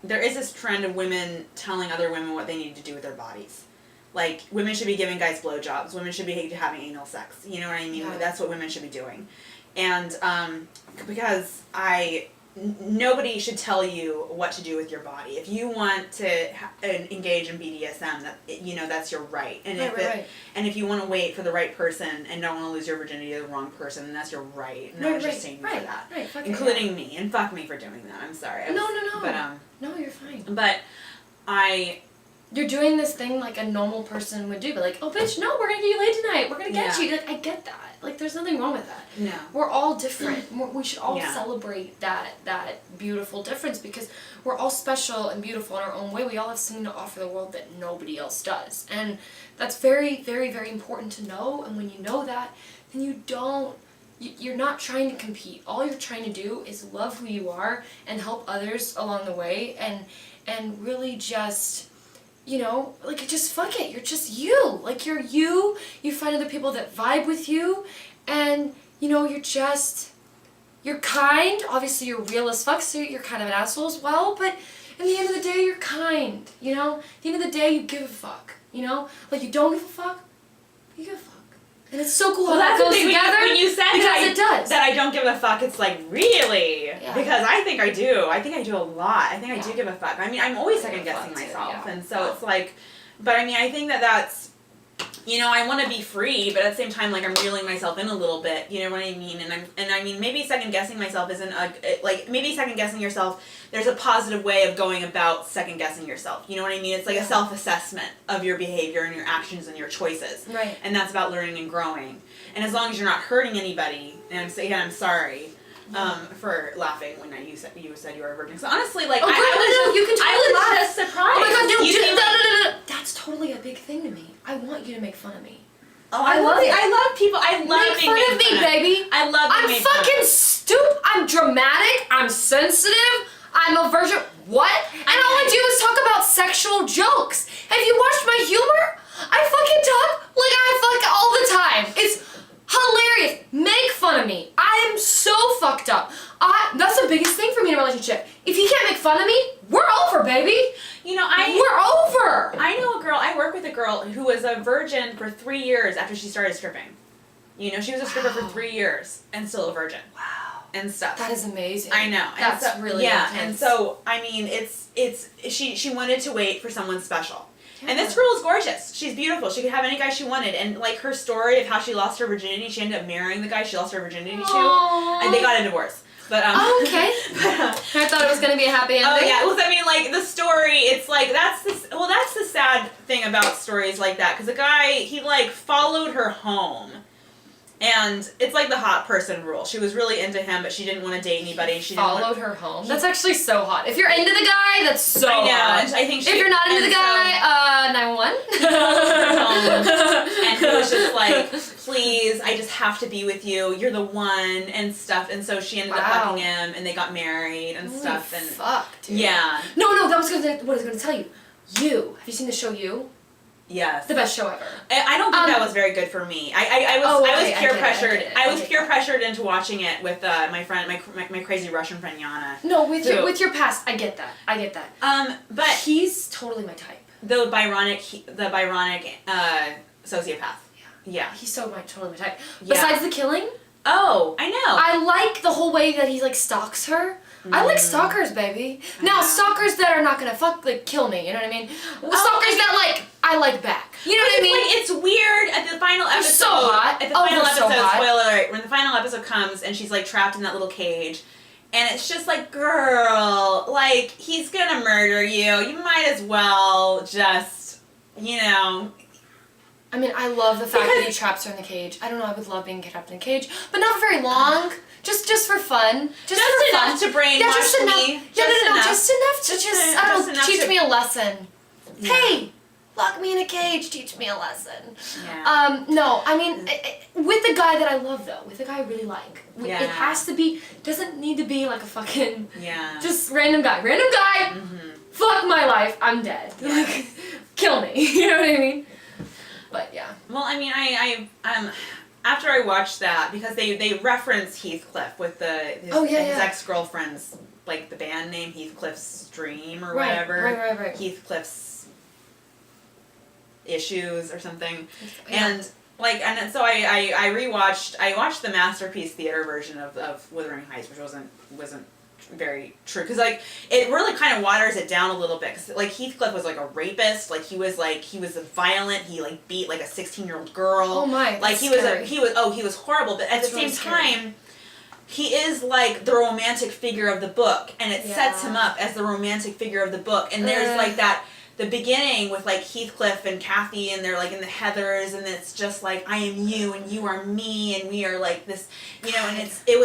there is this trend of women telling other women what they need to do with their bodies. Like, women should be giving guys blowjobs. Women should be having anal sex. You know what I mean? Yeah. That's what women should be doing. And because nobody should tell you what to do with your body. If you want to engage in BDSM, that's your right. And and if you want to wait for the right person and don't want to lose your virginity to the wrong person, then that's your right. No one's just saying you for that, including me. And fuck me for doing that. I'm sorry. No. But no, you're fine. But you're doing this thing like a normal person would do, but like, oh bitch, no, we're gonna get you laid tonight. We're gonna get you. Like, I get that. Like, there's nothing wrong with that. No. We're all different. We should all celebrate that beautiful difference, because we're all special and beautiful in our own way. We all have something to offer the world that nobody else does. And that's very, very, very important to know. And when you know that, then you're not trying to compete. All you're trying to do is love who you are and help others along the way, and really just, you know, like, just fuck it. You're just you. Like, you're you. You find other people that vibe with you, and, you know, you're kind. Obviously, you're real as fuck, so you're kind of an asshole as well, but in the end of the day, you're kind, you know? At the end of the day, you give a fuck, you know? Like, you don't give a fuck, but you give a fuck. And it's so cool how that goes together, when you said because it does. That I don't give a fuck, it's like, really? Yeah. Because I think I do. I think I do a lot. I think I do give a fuck. I mean, I'm always second-guessing myself. And so it's like, but I mean, I think that's, you know, I want to be free, but at the same time, like, I'm reeling myself in a little bit, you know what I mean? And I mean, maybe second-guessing myself isn't maybe second-guessing yourself, there's a positive way of going about second-guessing yourself, you know what I mean? It's like a self-assessment of your behavior and your actions and your choices. Right. And that's about learning and growing. And as long as you're not hurting anybody, and I'm sorry for laughing when you said you were a virgin. So honestly, like, you can totally laugh. I was just surprised. Oh my god, no. That's totally a big thing to me. I want you to make fun of me. Oh, I love it. I love people. I love Make fun of me, baby. I love being made fun of. I'm fucking stupid. I'm dramatic. I'm sensitive. I'm a virgin. What? And all I do is talk about sexual jokes. Have you watched my humor? I fucking talk like I fuck all the time. It's hilarious. Make fun of me. I am so fucked up. That's the biggest thing for me in a relationship. If he can't make fun of me, we're over, baby. You know, we're over. I know a girl. I work with a girl who was a virgin for 3 years after she started stripping. You know, she was a stripper for 3 years and still a virgin. Wow. And stuff. That is amazing. I know. That's and so, really yeah. intense. And so I mean, she wanted to wait for someone special. Yeah. And this girl is gorgeous. She's beautiful. She could have any guy she wanted. And like her story of how she lost her virginity, she ended up marrying the guy she lost her virginity Aww. to, and they got a divorce. But Oh, okay. I thought it was gonna be a happy ending. Oh yeah, well I mean like the story, it's like that's the sad thing about stories like that, because the guy, he like followed her home, and it's like the hot person rule. She was really into him, but she didn't want to date anybody. She didn't Followed her home. That's actually so hot. If you're into the guy, that's so I know, hot. and I think if you're not into the guy, 911. And he was just like, please, I just have to be with you. You're the one and stuff. And so she ended up fucking him, and they got married and stuff. And fuck, dude. yeah. No, that was what I was gonna tell you. You. Have you seen the show You? Yes. The best show ever. I don't think that was very good for me. I was peer pressured. I was peer pressured into watching it with my friend, my crazy Russian friend Yana. No, with your past, I get that. But he's totally my type. The Byronic sociopath. Yeah. He's totally my type. Yeah. Besides the killing, Oh, I know. I like the whole way that he like stalks her. I like stalkers, baby. Now, stalkers that are not gonna kill me, you know what I mean? Stalkers that like, I like back. You know what I mean? Like, it's weird at the final episode. so hot. At the final they're so episode, hot. spoiler alert, when the final episode comes and she's like trapped in that little cage, and it's just like, girl, like, he's gonna murder you. You might as well just, you know. I mean, I love the fact that he traps her in the cage. I don't know, I would love being trapped in a cage, but not for very long. Just for fun. Just for enough fun. to brainwash me. Just enough to just enough teach to- me a lesson. Yeah. Hey, lock me in a cage, teach me a lesson. Yeah. No, I mean, with the guy that I love though, with the guy I really like, Yeah. it has to be, doesn't need to be like a fucking, Yeah. just random guy. Fuck my life, I'm dead. Like, kill me, you know what I mean? But yeah. Well, I mean, I after I watched that, because they reference Heathcliff with his ex-girlfriend's, like, the band name, Heathcliff's Dream or whatever. Right. Heathcliff's Issues or something. Yeah. And so I watched the Masterpiece Theater version of Wuthering Heights, which wasn't very true, because like it really kind of waters it down a little bit, because like Heathcliff was like a rapist, like he was violent, he like beat like a 16-year-old girl. Oh my, like he was horrible, but at the same time he is like the romantic figure of the book, and it sets him up as the romantic figure of the book. And there's like that the beginning with like Heathcliff and Kathy, and they're like in the heathers, and it's just like, I am you and you are me, and we are like this, you know. And it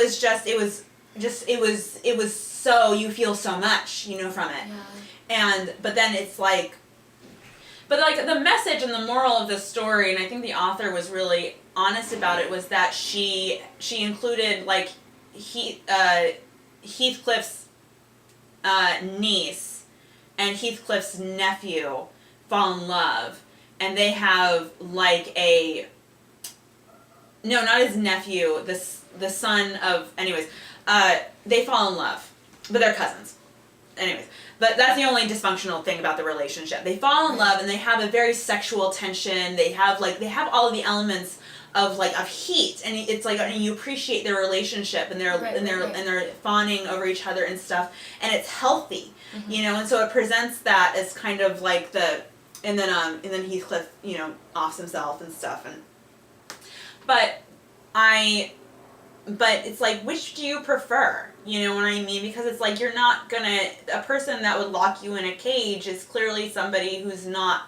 was so, you feel so much, you know, from it. But then it's like, but like the message and the moral of the story, and I think the author was really honest about it, was that she included like Heathcliff's niece and Heathcliff's nephew fall in love, and they have like not his nephew, the son of, anyways, they fall in love, but they're cousins. Anyways, but that's the only dysfunctional thing about the relationship. They fall in love, and they have a very sexual tension. They have all of the elements of heat, and it's like, and you appreciate their relationship, and they're fawning over each other and stuff, and it's healthy, you know. And so it presents that as kind of like and then Heathcliff, you know, offs himself and stuff, but it's like, which do you prefer? You know what I mean? Because it's like, you're not gonna, a person that would lock you in a cage is clearly somebody who's not.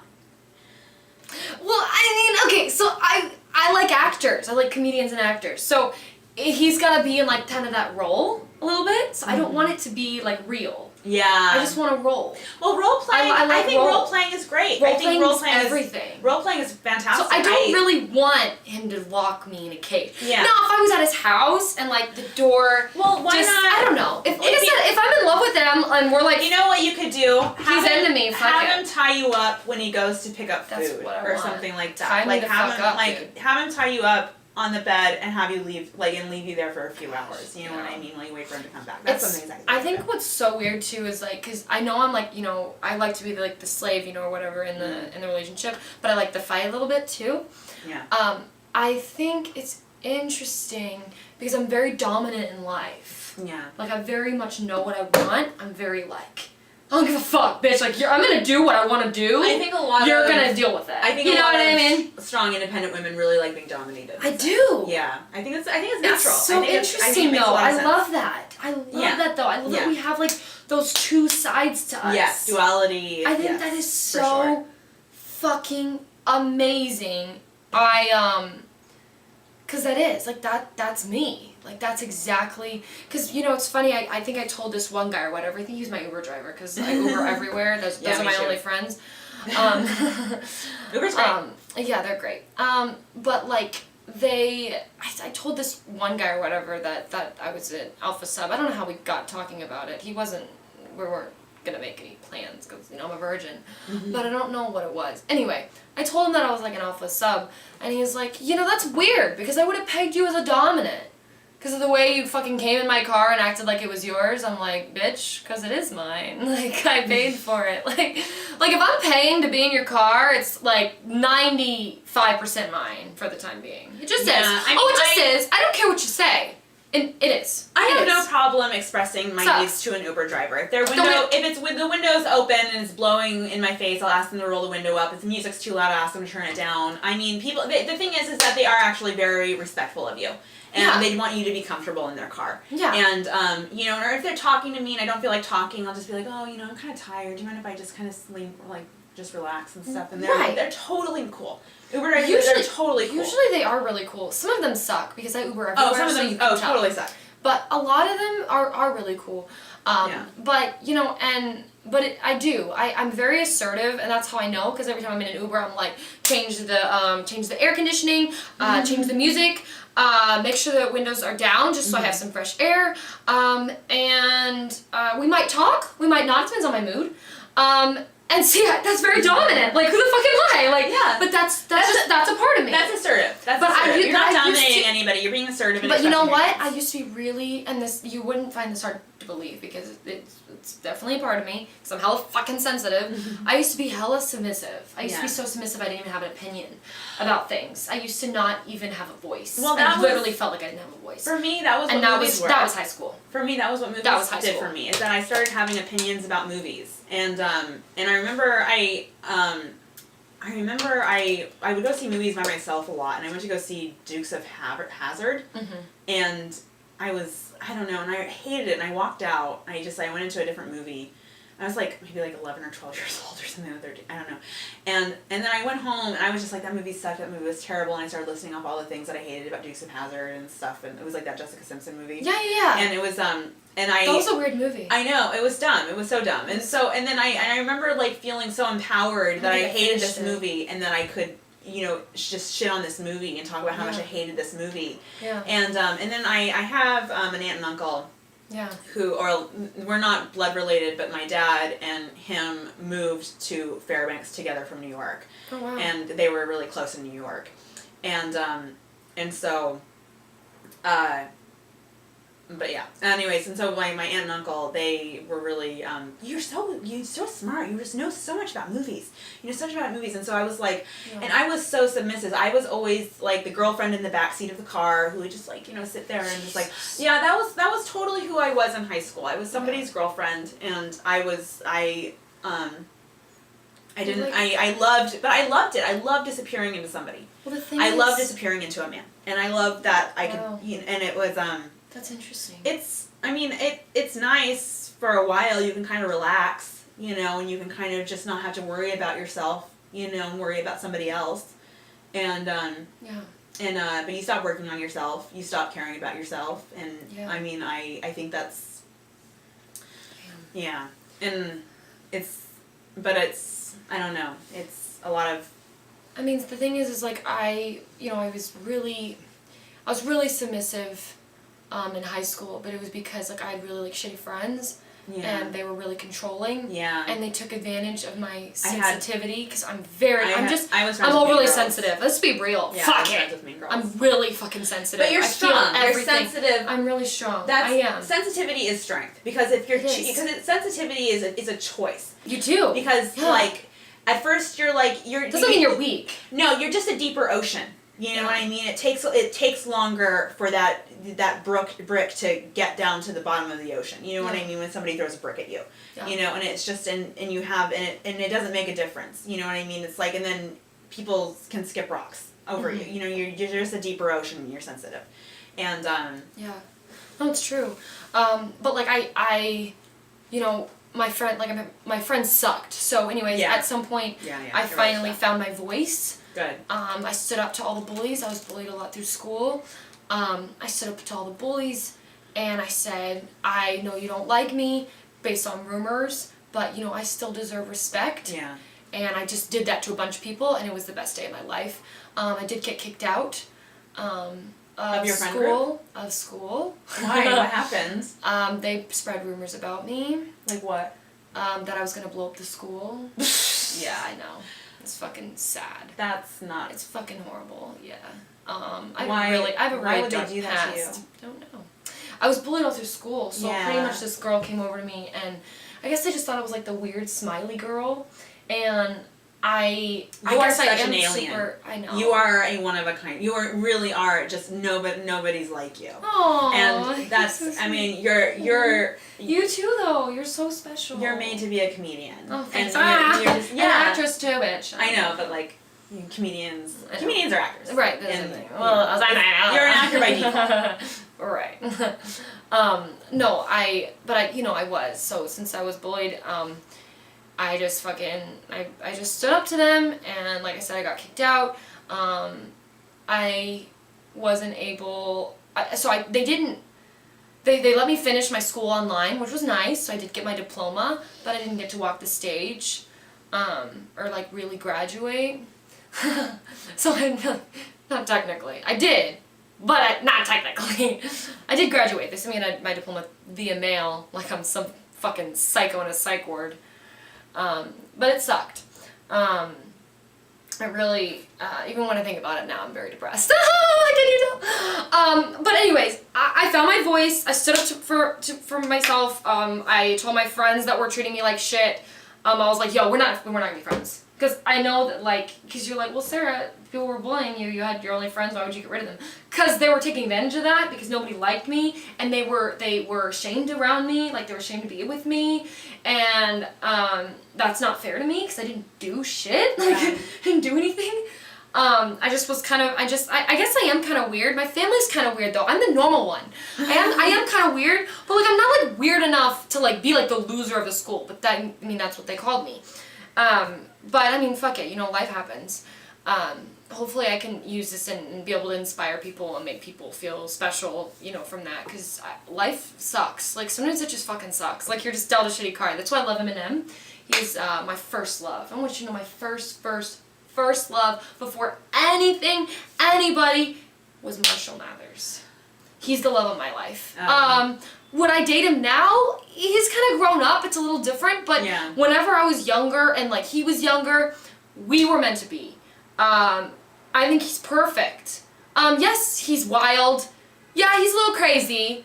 Well, I mean, okay, so I like actors. I like comedians and actors. So he's gotta be in like kind of that role a little bit. So I don't want it to be like real. Yeah. I just want to roll. Well, role playing. I think role playing is great. Role playing is everything. Role playing is fantastic. So I don't really want him to lock me in a cage. Yeah. Now, if I was at his house and like the door. Well, why not? I don't know. If I'm in love with him and we're like. You know what you could do? He's into me. Have him tie you up when he goes to pick up food or something like that. Tie me the fuck up, dude. Have him tie you up on the bed and have you leave you there for a few hours. You know what I mean? While you wait for him to come back. That's something exactly. I think what's so weird too is like, because I know I'm like, you know, I like to be like the slave, you know, or whatever in the relationship, but I like to fight a little bit too. Yeah. I think it's interesting because I'm very dominant in life. Yeah. Like, I very much know what I want. I'm very, like, I don't give a fuck, bitch. Like, I'm gonna do what I want to do. I think a lot You're of... gonna deal with it. I think you a know lot what of I mean? strong, independent women really like being dominated. I do. Yeah. I think it's natural. It's so I think interesting, it makes a though. lot of I sense. love that. I love that, though. I love that we have, like, those two sides to us. Yes, duality. I think that is so fucking amazing. Cause that is, like, that's me. Like, that's exactly, cause, you know, it's funny, I think I told this one guy or whatever, I think he was my Uber driver, cause I Uber everywhere, those are my only friends. Uber's great. Yeah, they're great. But, like, I told this one guy or whatever that I was an alpha sub. I don't know how we got talking about it. We weren't gonna make any plans because, you know, I'm a virgin. Mm-hmm. But I don't know what it was. Anyway, I told him that I was like an alpha sub, and he was like, you know, that's weird because I would have pegged you as a dominant. Because of the way you fucking came in my car and acted like it was yours. I'm like, bitch, because it is mine. Like, I paid for it. Like if I'm paying to be in your car, it's like 95% mine for the time being. It just is. It just is. I don't care what you say. It is. I have no problem expressing my needs to an Uber driver. If if the window's open and it's blowing in my face, I'll ask them to roll the window up. If the music's too loud, I'll ask them to turn it down. I mean, people. The thing is that they are actually very respectful of you. And they want you to be comfortable in their car. Yeah. And, you know, or if they're talking to me and I don't feel like talking, I'll just be like, oh, you know, I'm kind of tired. Do you mind if I just kind of sleep or, like, just relax and stuff? And they're totally cool. Uber drivers, they're totally cool. Usually they are really cool. Some of them suck because I Uber everywhere. Oh, some of them totally suck. But a lot of them are really cool. But, you know, I'm very assertive, and that's how I know, because every time I'm in an Uber, I'm like, change the air conditioning, change the music, make sure the windows are down just so I have some fresh air, and we might talk, we might not, it depends on my mood. And see, that's very dominant. Like, who the fuck am I? Like, yeah. But that's a part of me. That's assertive. You're not dominating anybody. You're being assertive. But you know what? I used to be really, and this, you wouldn't find this hard to believe because it's definitely a part of me, because I'm hella fucking sensitive. I used to be hella submissive. I used to be so submissive I didn't even have an opinion about things. I used to not even have a voice. Well, I literally felt like I didn't have a voice. For me, that was what movies were. That was high school. For me, that was what movies did for me. Is that I started having opinions about movies. And I remember I would go see movies by myself a lot, and I went to go see Dukes of Hazzard, and I don't know, and I hated it, and I walked out. I went into a different movie. I was like maybe like 11 or 12 years old or something. I don't know. And then I went home and I was just like, that movie sucked. That movie was terrible. And I started listing off all the things that I hated about Dukes of Hazzard and stuff. And it was like that Jessica Simpson movie. Yeah. And it was that was a weird movie. I know, it was dumb. It was so dumb. And then I remember like feeling so empowered that I hated this movie and that I could, you know, just shit on this movie and talk about how much I hated this movie. Yeah. And then I have an aunt and uncle. Yeah. Who are, we're not blood related, but my dad and him moved to Fairbanks together from New York. Oh, wow. And they were really close in New York. And so, but yeah. Anyways, and so my aunt and uncle, they were really, you're so smart. You just know so much about movies. You know so much about movies. And so I was like, and I was so submissive. I was always like the girlfriend in the backseat of the car who would just like, you know, sit there and just like, yeah, that was totally who I was in high school. I was somebody's girlfriend, and I loved it. I loved disappearing into somebody. Well, the thing I loved disappearing into a man. And I loved that I could, you know, and it was, that's interesting. It's nice for a while. You can kind of relax, you know, and you can kind of just not have to worry about yourself, you know, and worry about somebody else. And, but you stop working on yourself. You stop caring about yourself. And, I mean, I think that's, And I don't know. It's a lot of... I mean, the thing is like, I was really submissive in high school, but it was because like I had really like shitty friends, and they were really controlling, and they took advantage of my sensitivity because I'm overly sensitive. Let's be real. Yeah, fuck it. I'm really fucking sensitive. But you're strong. You're sensitive. I'm really strong. I am. Sensitivity is strength because if you're sensitivity is a choice. You do because like at first you're doesn't mean you're weak. No, you're just a deeper ocean. You know what I mean? It takes longer for that brick to get down to the bottom of the ocean. You know what I mean? When somebody throws a brick at you, you know, and it's just and it doesn't make a difference. You know what I mean? It's like, and then people can skip rocks over you. You know, you're just a deeper ocean and you're sensitive, and yeah, no, it's true. But like I you know, my friend sucked. So anyways, at some point, I finally found my voice. Good. I stood up to all the bullies. I was bullied a lot through school. I stood up to all the bullies, and I said, I know you don't like me based on rumors, but you know, I still deserve respect. Yeah. And I just did that to a bunch of people, and it was the best day of my life. I did get kicked out of your friend group? Of school. Why? What happened? They spread rumors about me. Like what? That I was gonna blow up the school. Yeah, I know. It's fucking sad. That's not. It's fucking horrible. Yeah. Why? I have a Why really would they dark do that to you? past. Don't know. I was bullied all through school, so pretty much this girl came over to me, and I guess they just thought I was like the weird smiley girl, and I guess I am an alien. super. I know. You are a one of a kind. You really are. Just nobody's like you. Aww, And that's. so I mean, you're. You too, though. You're so special. You're made to be a comedian. Oh, thanks. And you're just, An actress too, bitch. I know, but like comedians are actors. Right. That's the thing. Well, I was like, you're an actor by default. Right. No, I was. So since I was bullied, I just I just stood up to them, and like I said, I got kicked out. I wasn't able, they let me finish my school online, which was nice, so I did get my diploma, but I didn't get to walk the stage, or like really graduate. So not technically. I did, but not technically. I did graduate. They sent me my diploma via mail, like I'm some fucking psycho in a psych ward. But it sucked. I really, even when I think about it now, I'm very depressed. Can you tell? But anyways, I found my voice. I stood up for myself. I told my friends that were treating me like shit. I was like, yo, we're not gonna be friends. Because I know that, like, because you're like, well, Sarah, people were bullying you. You had your only friends. Why would you get rid of them? Because they were taking advantage of that. Because nobody liked me, and they were ashamed around me. Like, they were ashamed to be with me, and that's not fair to me. Because I didn't do shit. Like, I didn't do anything. I just was kind of. I guess I am kind of weird. My family's kind of weird though. I'm the normal one. I am kind of weird, but like I'm not like weird enough to like be like the loser of the school. But that's what they called me. But I mean, fuck it, you know, life happens. Hopefully I can use this and be able to inspire people and make people feel special, you know, from that, because life sucks. Like, sometimes it just fucking sucks. Like, you're just dealt a shitty card. That's why I love Eminem. He's my first love. I want you to know my first love before anybody was Marshall Mathers. He's the love of my life. Would I date him now? He's kind of grown up. It's a little different, but whenever I was younger and like he was younger, we were meant to be. I think he's perfect. Yes, he's wild. Yeah, he's a little crazy.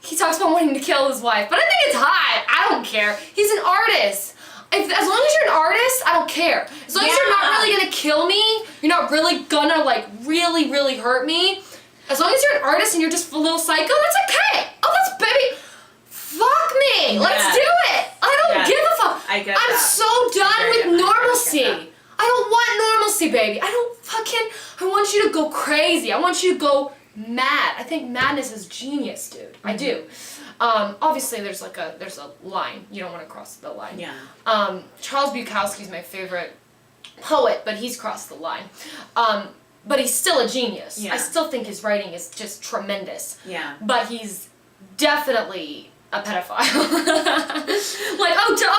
He talks about wanting to kill his wife, but I think it's hot. I don't care. He's an artist. As long as you're an artist, I don't care. As long as you're not really gonna kill me, you're not really gonna like really, really hurt me. As long as you're an artist and you're just a little psycho, that's okay. Oh, that's baby. Fuck me. Let's do it. I don't give a fuck. I'm so done with normalcy. I don't want normalcy, baby. I want you to go crazy. I want you to go mad. I think madness is genius, dude. I do. Obviously there's a line. You don't want to cross the line. Yeah. Charles Bukowski's my favorite poet, but he's crossed the line. But he's still a genius. Yeah. I still think his writing is just tremendous. Yeah. But he's definitely a pedophile.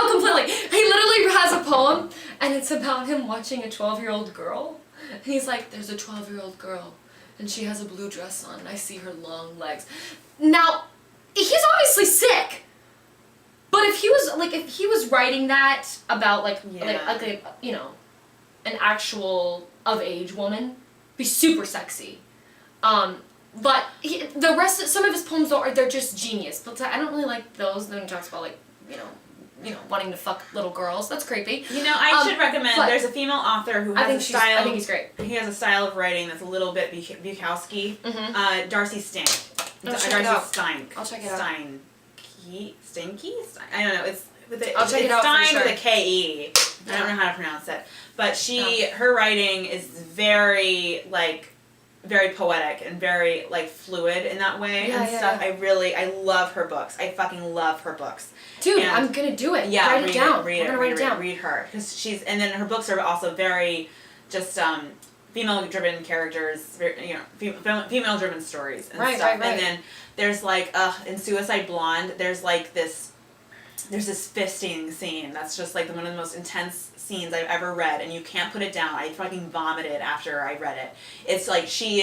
Completely. He literally has a poem, and it's about him watching a 12-year-old girl. And he's like, there's a 12-year-old girl, and she has a blue dress on, and I see her long legs. Now, he's obviously sick. But if he was writing that about you know, an actual of age woman, be super sexy. But some of his poems they're just genius. But I don't really like those when he talks about like, you know, wanting to fuck little girls. That's creepy. I should recommend. but- There's a female author who has a I style. think he's great. He has a style of writing that's a little bit Bukowski. Mm-hmm. Darcy Stink. I'll check it Darcy out. Steink. I'll check it out. Stinky? I don't know. It's with a, I'll check it's it out for Stein sure. with a K-E. I don't know how to pronounce it. But her writing is very, very poetic and very, fluid in that way and stuff. Yeah. I love her books. I fucking love her books. Dude, And I'm gonna do it. yeah, write it down. Read I'm gonna write it down. Read her. Because and then her books are also very just, female-driven characters, female-driven stories and stuff. Right. And then there's in Suicide Blonde, there's this fisting scene that's just one of the most intense scenes I've ever read, and you can't put it down. I fucking vomited after I read it. It's she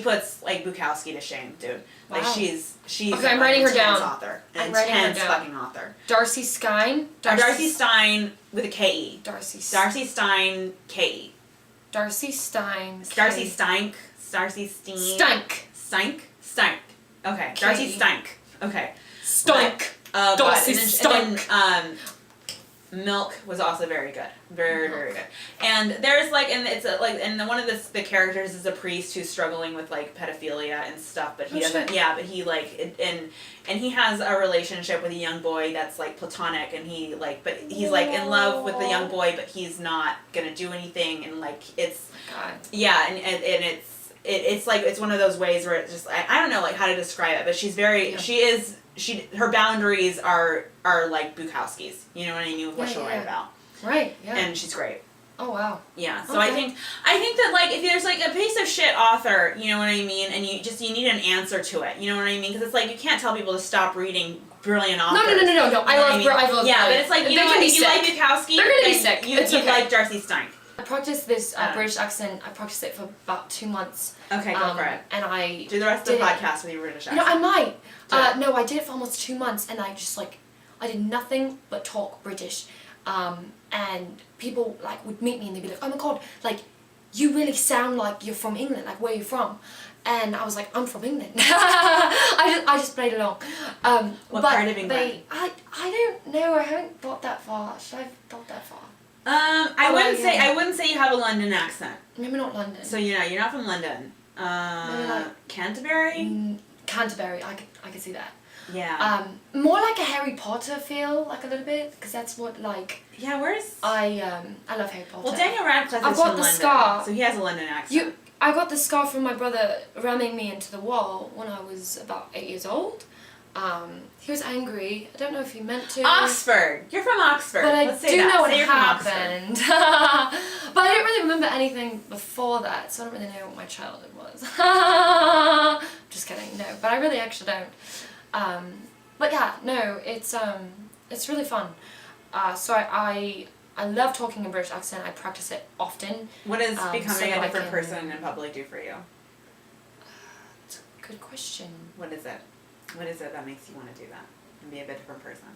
puts Bukowski to shame, dude. Wow. She's Okay, I'm writing her down. Author. I'm writing her Intense down. fucking author. Darcy Stein. Darcy Stein with a K-E. Darcy Stein K-E. Darcy Stein. Darcy Steink. Darcy Steen. Stank. Okay. K-E. Darcy Steink. Okay. Stank. Oh god. Darcy And then Milk was also very good. Very, very good. And there's and one of the characters is a priest who's struggling with pedophilia and stuff, but he doesn't. Shit. Yeah, but he and he has a relationship with a young boy that's platonic, and he but he's in love with the young boy, but he's not gonna do anything, and it's God. yeah, and it's one of those ways where it's just I don't know how to describe it, but she's very her boundaries are like Bukowski's. You know what I mean with what she'll write about. Right. Yeah. And she's great. Oh wow. Yeah. So Okay. I think that if there's a piece of shit author, you know what I mean, and you need an answer to it. You know what I mean? Because it's you can't tell people to stop reading brilliant authors. No. You know what I mean? I love. Yeah, but it's they you know can what, be you like sick. Bukowski. They're gonna be then sick. You It's okay. like Darcy Stein. I practiced this British accent. I practiced it for about 2 months. Okay, go for it. And I Do the rest of the did it. podcast with your British accent. I might. Do it. No, I did it for almost 2 months, and I just I did nothing but talk British. And people would meet me and they'd be like, "Oh my god, you really sound like you're from England. Where are you from?" And I was like, "I'm from England." I just played along. What but part of England? I don't know. I haven't thought that far. Should I have thought that far? I wouldn't say you have a London accent. Maybe not London. So you're not from London. Maybe Canterbury? Canterbury. I could see that. Yeah. More like a Harry Potter feel, a little bit, because that's what Yeah, where's... I love Harry Potter. Well, Daniel Radcliffe I've is got from the London, scar. so he has a London accent. I got the scar from my brother ramming me into the wall when I was about 8 years old. He was angry. I don't know if he meant to. Oxford! You're from Oxford. But I Let's say do that. know what Say you're from Oxford. happened. But I don't really remember anything before that, so I don't really know what my childhood was. Just kidding, no. But I really actually don't. But yeah, no, it's really fun. So I love talking in British accent. I practice it often. What does so becoming that a I different can- person in public do for you? It's a good question. What is it? What is it that makes you want to do that and be a bit different person?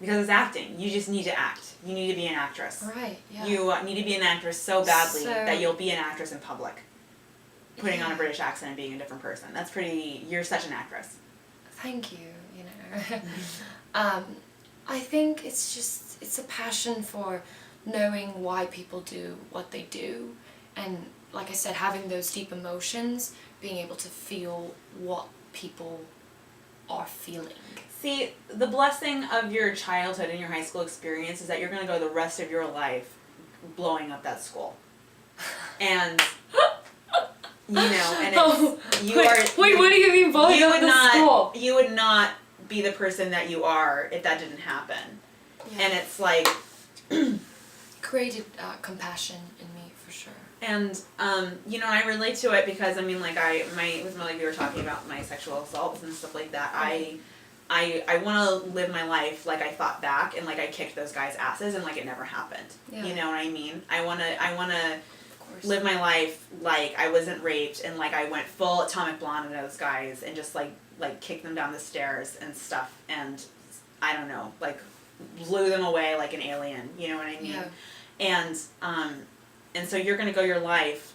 Because it's acting. You just need to act. You need to be an actress. Right, yeah. You need to be an actress so badly So- that you'll be an actress in public. Putting on a Yeah. British accent and being a different person. That's pretty... You're such an actress. Thank you, I think it's a passion for knowing why people do what they do, and like I said, having those deep emotions, being able to feel what people are feeling. See, the blessing of your childhood and your high school experience is that you're going to go the rest of your life blowing up that school. And... and it's, Wait, what do you mean blowing up the school? You would not be the person that you are if that didn't happen. Yeah. And it's like... Created compassion in me, for sure. And, I relate to it because, we were talking about my sexual assaults and stuff like that. I want to live my life like I thought back and I kicked those guys' asses and it never happened. Yeah. You know what I mean? I want to live my life like I wasn't raped and I went full Atomic Blonde on those guys and just kicked them down the stairs and stuff and I don't know, blew them away like an alien, you know what I mean? Yeah. And so you're gonna go your life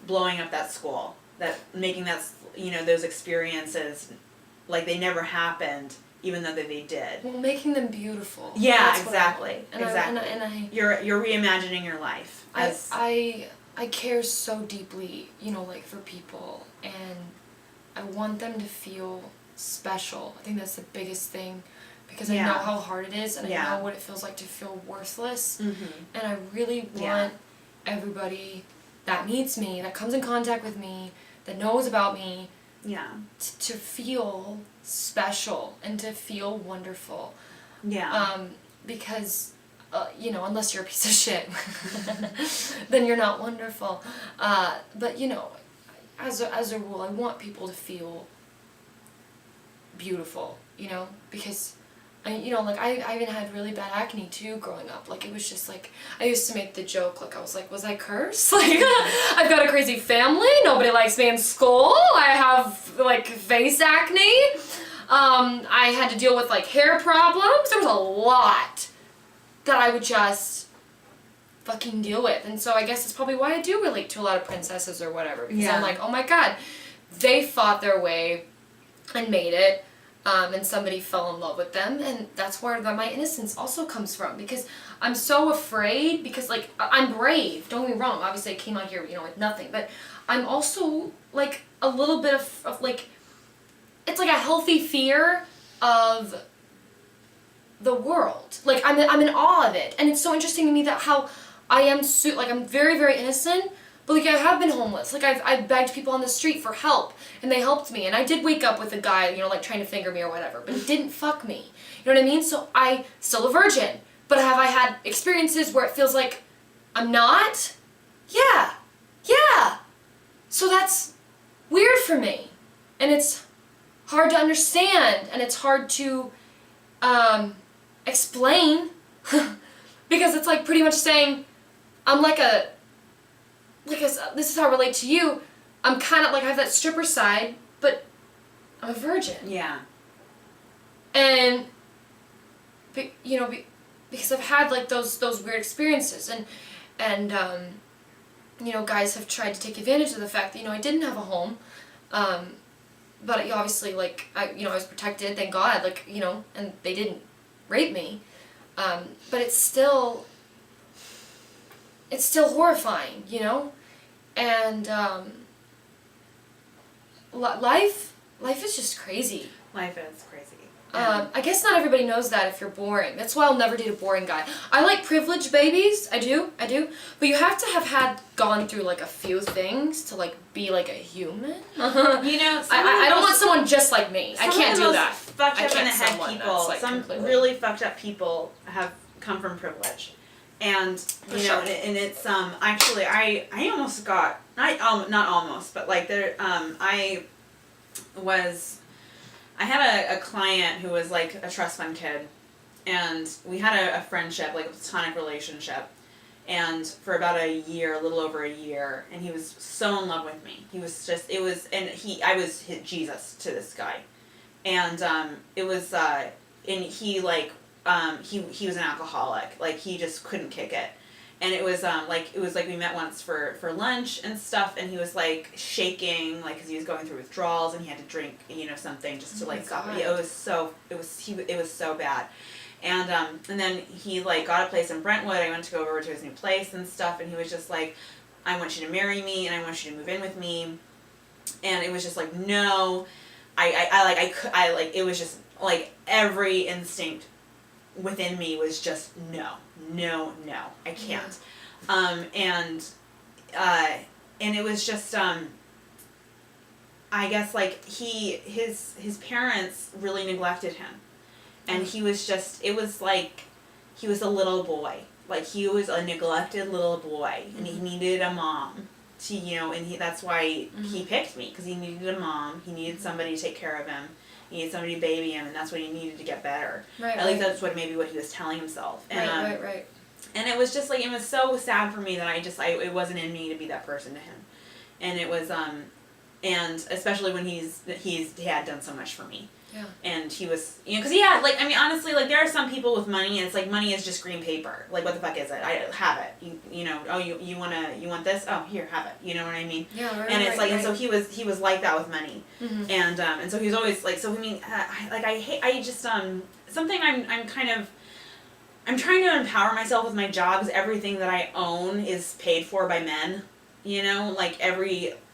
blowing up that school, making that those experiences like they never happened, even though they did. Well, making them beautiful. Yeah, That's exactly. And exactly. You're reimagining your life. I care so deeply, like for people, and I want them to feel special. I think that's the biggest thing, because I know how hard it is, and I know what it feels like to feel worthless, and I really want everybody that meets me, that comes in contact with me, that knows about me, to feel special and to feel wonderful. Because unless you're a piece of shit, then you're not wonderful. But as a rule, I want people to feel beautiful, because I even had really bad acne too growing up. Like, it was just like, I used to make the joke, like, I was like, was I cursed? Like, I've got a crazy family, nobody likes me in school, I have, like, face acne, I had to deal with, like, hair problems. There was a lot that I would just fucking deal with. And so I guess it's probably why I do relate to a lot of princesses or whatever, because I'm like, oh my god, they fought their way and made it. And somebody fell in love with them, and that's where my innocence also comes from, because I'm so afraid, because, like, I'm brave, don't get me wrong, obviously I came out here, with nothing, but I'm also, like, a little bit of like, it's like a healthy fear of the world. Like, I'm in awe of it, and it's so interesting to me that how I am, I'm very, very innocent, but, like, I have been homeless. Like, I've begged people on the street for help, and they helped me. And I did wake up with a guy, like, trying to finger me or whatever, but he didn't fuck me. You know what I mean? So I still a virgin. But have I had experiences where it feels like I'm not? Yeah. Yeah. So that's weird for me. And it's hard to understand, and it's hard to explain, because it's, like, pretty much saying, I'm like this is how I relate to you, I'm kind of like, I have that stripper side, but I'm a virgin. Yeah. And, because I've had, like, those weird experiences, and guys have tried to take advantage of the fact that, I didn't have a home, but obviously, like, I was protected, thank God, like, and they didn't rape me, but it's still horrifying, and life is just crazy. Life is crazy. I guess not everybody knows that if you're boring. That's why I'll never date a boring guy. I like privileged babies, I do, but you have to have gone through, like, a few things to, like, be, like, a human. I don't want someone just like me. I can't do that. Fucked up in the head people, like, some completely. really fucked up people have come from privilege. And, sure. and it's, actually, I almost got, not almost, but, like, I had a client who was, like, a trust fund kid, and we had a friendship, like, a platonic relationship, and for about a little over a year, and he was so in love with me. He was just, I was Jesus to this guy, and, it was, and he, like, he was an alcoholic, like, he just couldn't kick it. And it was like we met once for lunch and stuff, and he was, like, shaking, like, because he was going through withdrawals, and he had to drink, something just to, like, stop. Yeah, it was so bad. And then he, like, got a place in Brentwood. I went to go over to his new place and stuff, and he was just like, I want you to marry me, and I want you to move in with me. And it was just like, no, it was just, like, every instinct within me was just no, I can't. And it was just, I guess, like, his parents really neglected him, and he was just, it was like, he was a little boy, like, he was a neglected little boy, and he needed a mom to, and that's why he picked me, because he needed a mom, he needed somebody to take care of him. He needed somebody to baby him, and that's what he needed to get better. Right. At least that's what he was telling himself. And, right. And it was just, like, it was so sad for me that it wasn't in me to be that person to him. And it was, and especially when he had done so much for me. Yeah. And he was, because he had, like, I mean, honestly, like, there are some people with money, and it's like, money is just green paper. Like, what the fuck is it? I have it. You know, oh, you want this? Oh, here, have it. You know what I mean? Yeah, right, and it's right, like, and so he was like that with money. Mm-hmm. And so he was always, like, so, I mean, something I'm trying to empower myself with my job, because everything that I own is paid for by men. You know, like,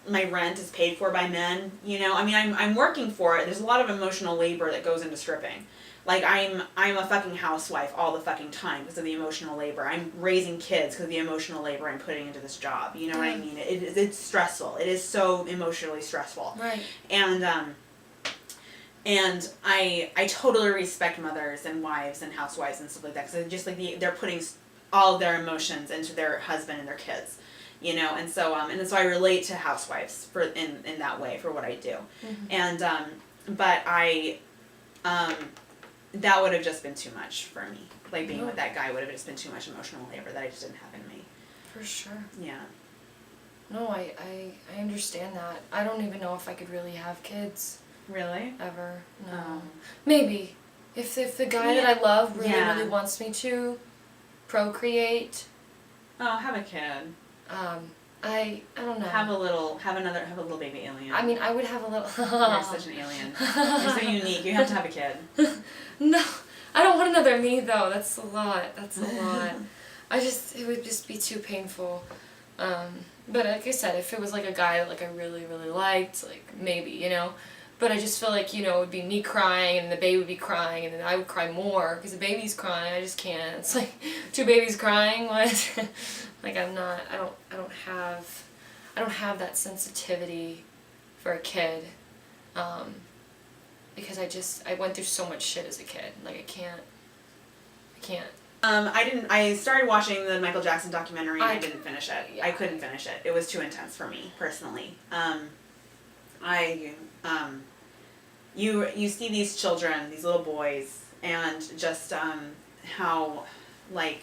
my rent is paid for by men, you know? I mean, I'm working for it. There's a lot of emotional labor that goes into stripping. Like, I'm a fucking housewife all the fucking time because of the emotional labor. I'm raising kids because of the emotional labor I'm putting into this job. You know what I mean? It's stressful. It is so emotionally stressful. Right. And I totally respect mothers and wives and housewives and stuff like that, because just like they're putting all of their emotions into their husband and their kids. You know, and so I relate to housewives in that way for what I do. Mm-hmm. And but that would have just been too much for me. Like, being with that guy would have just been too much emotional labor that I just didn't have in me. For sure. Yeah. No, I understand that. I don't even know if I could really have kids. Really? Ever. No. Oh. Maybe. If the guy that I love really wants me to procreate. Oh, have a kid. I don't know. Have a little baby alien. I mean, I would have a little. You're such an alien. You're so unique. You have to have a kid. No, I don't want another me though. That's a lot. It would just be too painful. But like I said, if it was like a guy that like I really, really liked, like maybe, you know. But I just feel like, you know, it would be me crying and the baby would be crying and then I would cry more because the baby's crying. I just can't. It's like two babies crying. What? Like I don't have that sensitivity for a kid. Because I went through so much shit as a kid. Like I can't. I started watching the Michael Jackson documentary and I didn't finish it. Yeah. I couldn't finish it. It was too intense for me, personally. You see these children, these little boys, and just how, like,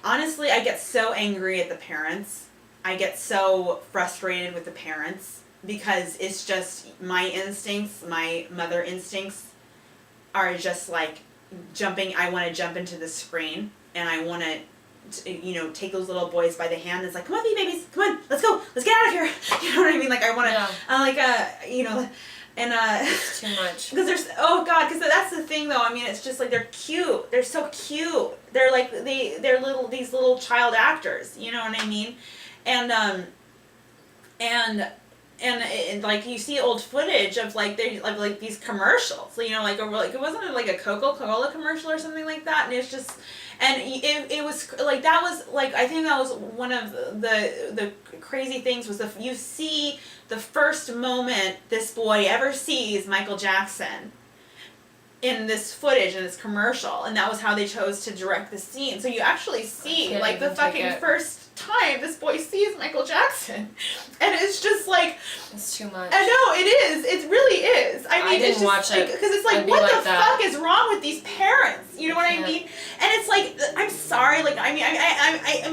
honestly, I get so angry at the parents. I get so frustrated with the parents because it's just my instincts, my mother instincts are just like jumping. I want to jump into the screen and I want to, take those little boys by the hand. It's like, come on, babies, come on, let's go, let's get out of here. You know what I mean? Like, I want to, It's too much. Because because that's the thing though. I mean, it's just like they're cute. They're so cute. They're like these little child actors. You know what I mean? And like you see old footage of like these commercials. You know, like it wasn't like a Coca-Cola commercial or something like that. And it's just. And it was like that was like I think that was one of the crazy things was you see the first moment this boy ever sees Michael Jackson in this footage in this commercial, and that was how they chose to direct the scene. So you actually see like the fucking first time this boy sees Michael Jackson, and it's just like it's too much. I know it is. It really is. I mean, didn't watch it because it's like what the fuck is wrong with these parents? You know what I mean? And it's like I'm sorry. Like I mean,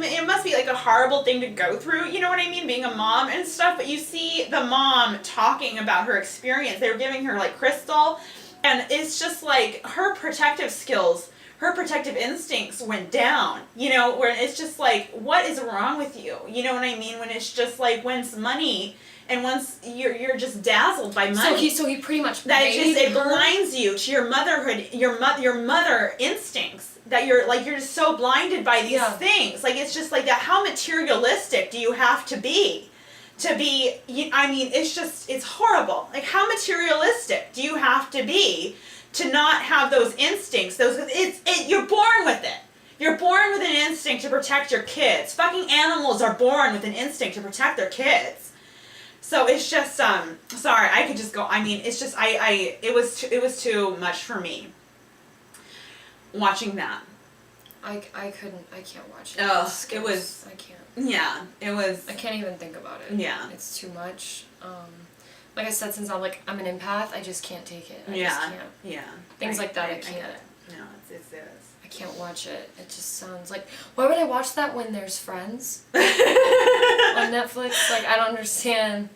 it must be like a horrible thing to go through. You know what I mean? Being a mom and stuff. But you see the mom talking about her experience. They were giving her like crystal, and it's just like her protective skills. Her protective instincts went down, where it's just like, what is wrong with you? You know what I mean? When it's just like, once money, and once you're just dazzled by money. So he pretty much it blinds you to your motherhood, your mother instincts. That you're just so blinded by these things. Like, it's just like that. How materialistic do you have to be? It's horrible. Like, how materialistic do you have to be to not have those instincts? You're born with it. You're born with an instinct to protect your kids. Fucking animals are born with an instinct to protect their kids. So it's just sorry, I could just go. I mean, it's just it was too much for me watching that. I can't watch it. Oh, it was. I can't. Yeah, it was. I can't even think about it. Yeah, it's too much. Like I said, since I'm an empath, I just can't take it. I just can't. Yeah. Things like that, I can't. No, it is. I can't watch it. It just sounds like... Why would I watch that when there's Friends on Netflix? Like, I don't understand.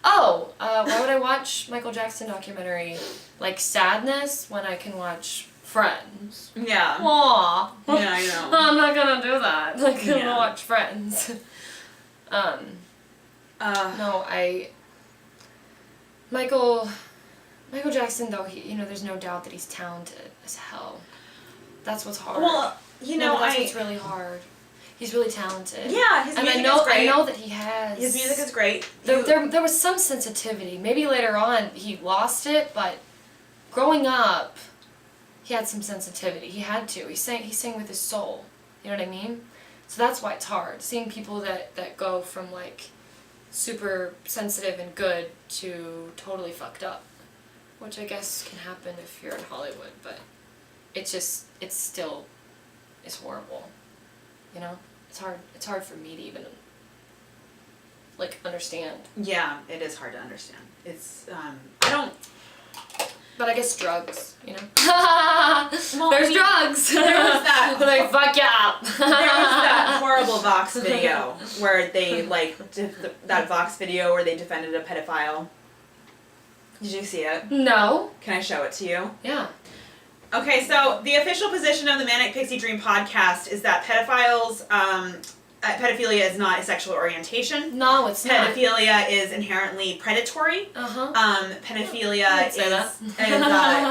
Oh, why would I watch Michael Jackson documentary, like, Sadness, when I can watch Friends? Yeah. Aww. Yeah, I know. I'm not gonna do that. I'm gonna Yeah. watch Friends. No, Michael Jackson, though, there's no doubt that he's talented as hell. That's what's hard. Well, that's what's really hard. He's really talented. Yeah, his music is great. I know that he has. His music is great. There was some sensitivity. Maybe later on he lost it, but growing up, he had some sensitivity. He had to. He sang with his soul. You know what I mean? So that's why it's hard. Seeing people that go from, like, super sensitive and good to totally fucked up. Which I guess can happen if you're in Hollywood, but it's horrible. You know? It's hard for me to even, like, understand. Yeah, it is hard to understand. It's, I don't... But I guess drugs, you know? Well, There's drugs! There was that... Like, fuck you up! There was that horrible Vox video where they, like, that Vox video where they defended a pedophile. Did you see it? No. Can I show it to you? Yeah. Okay, so the official position of the Manic Pixie Dream podcast is that pedophilia is not a sexual orientation. No, it's not. Pedophilia is inherently predatory. Uh-huh. Pedophilia say that.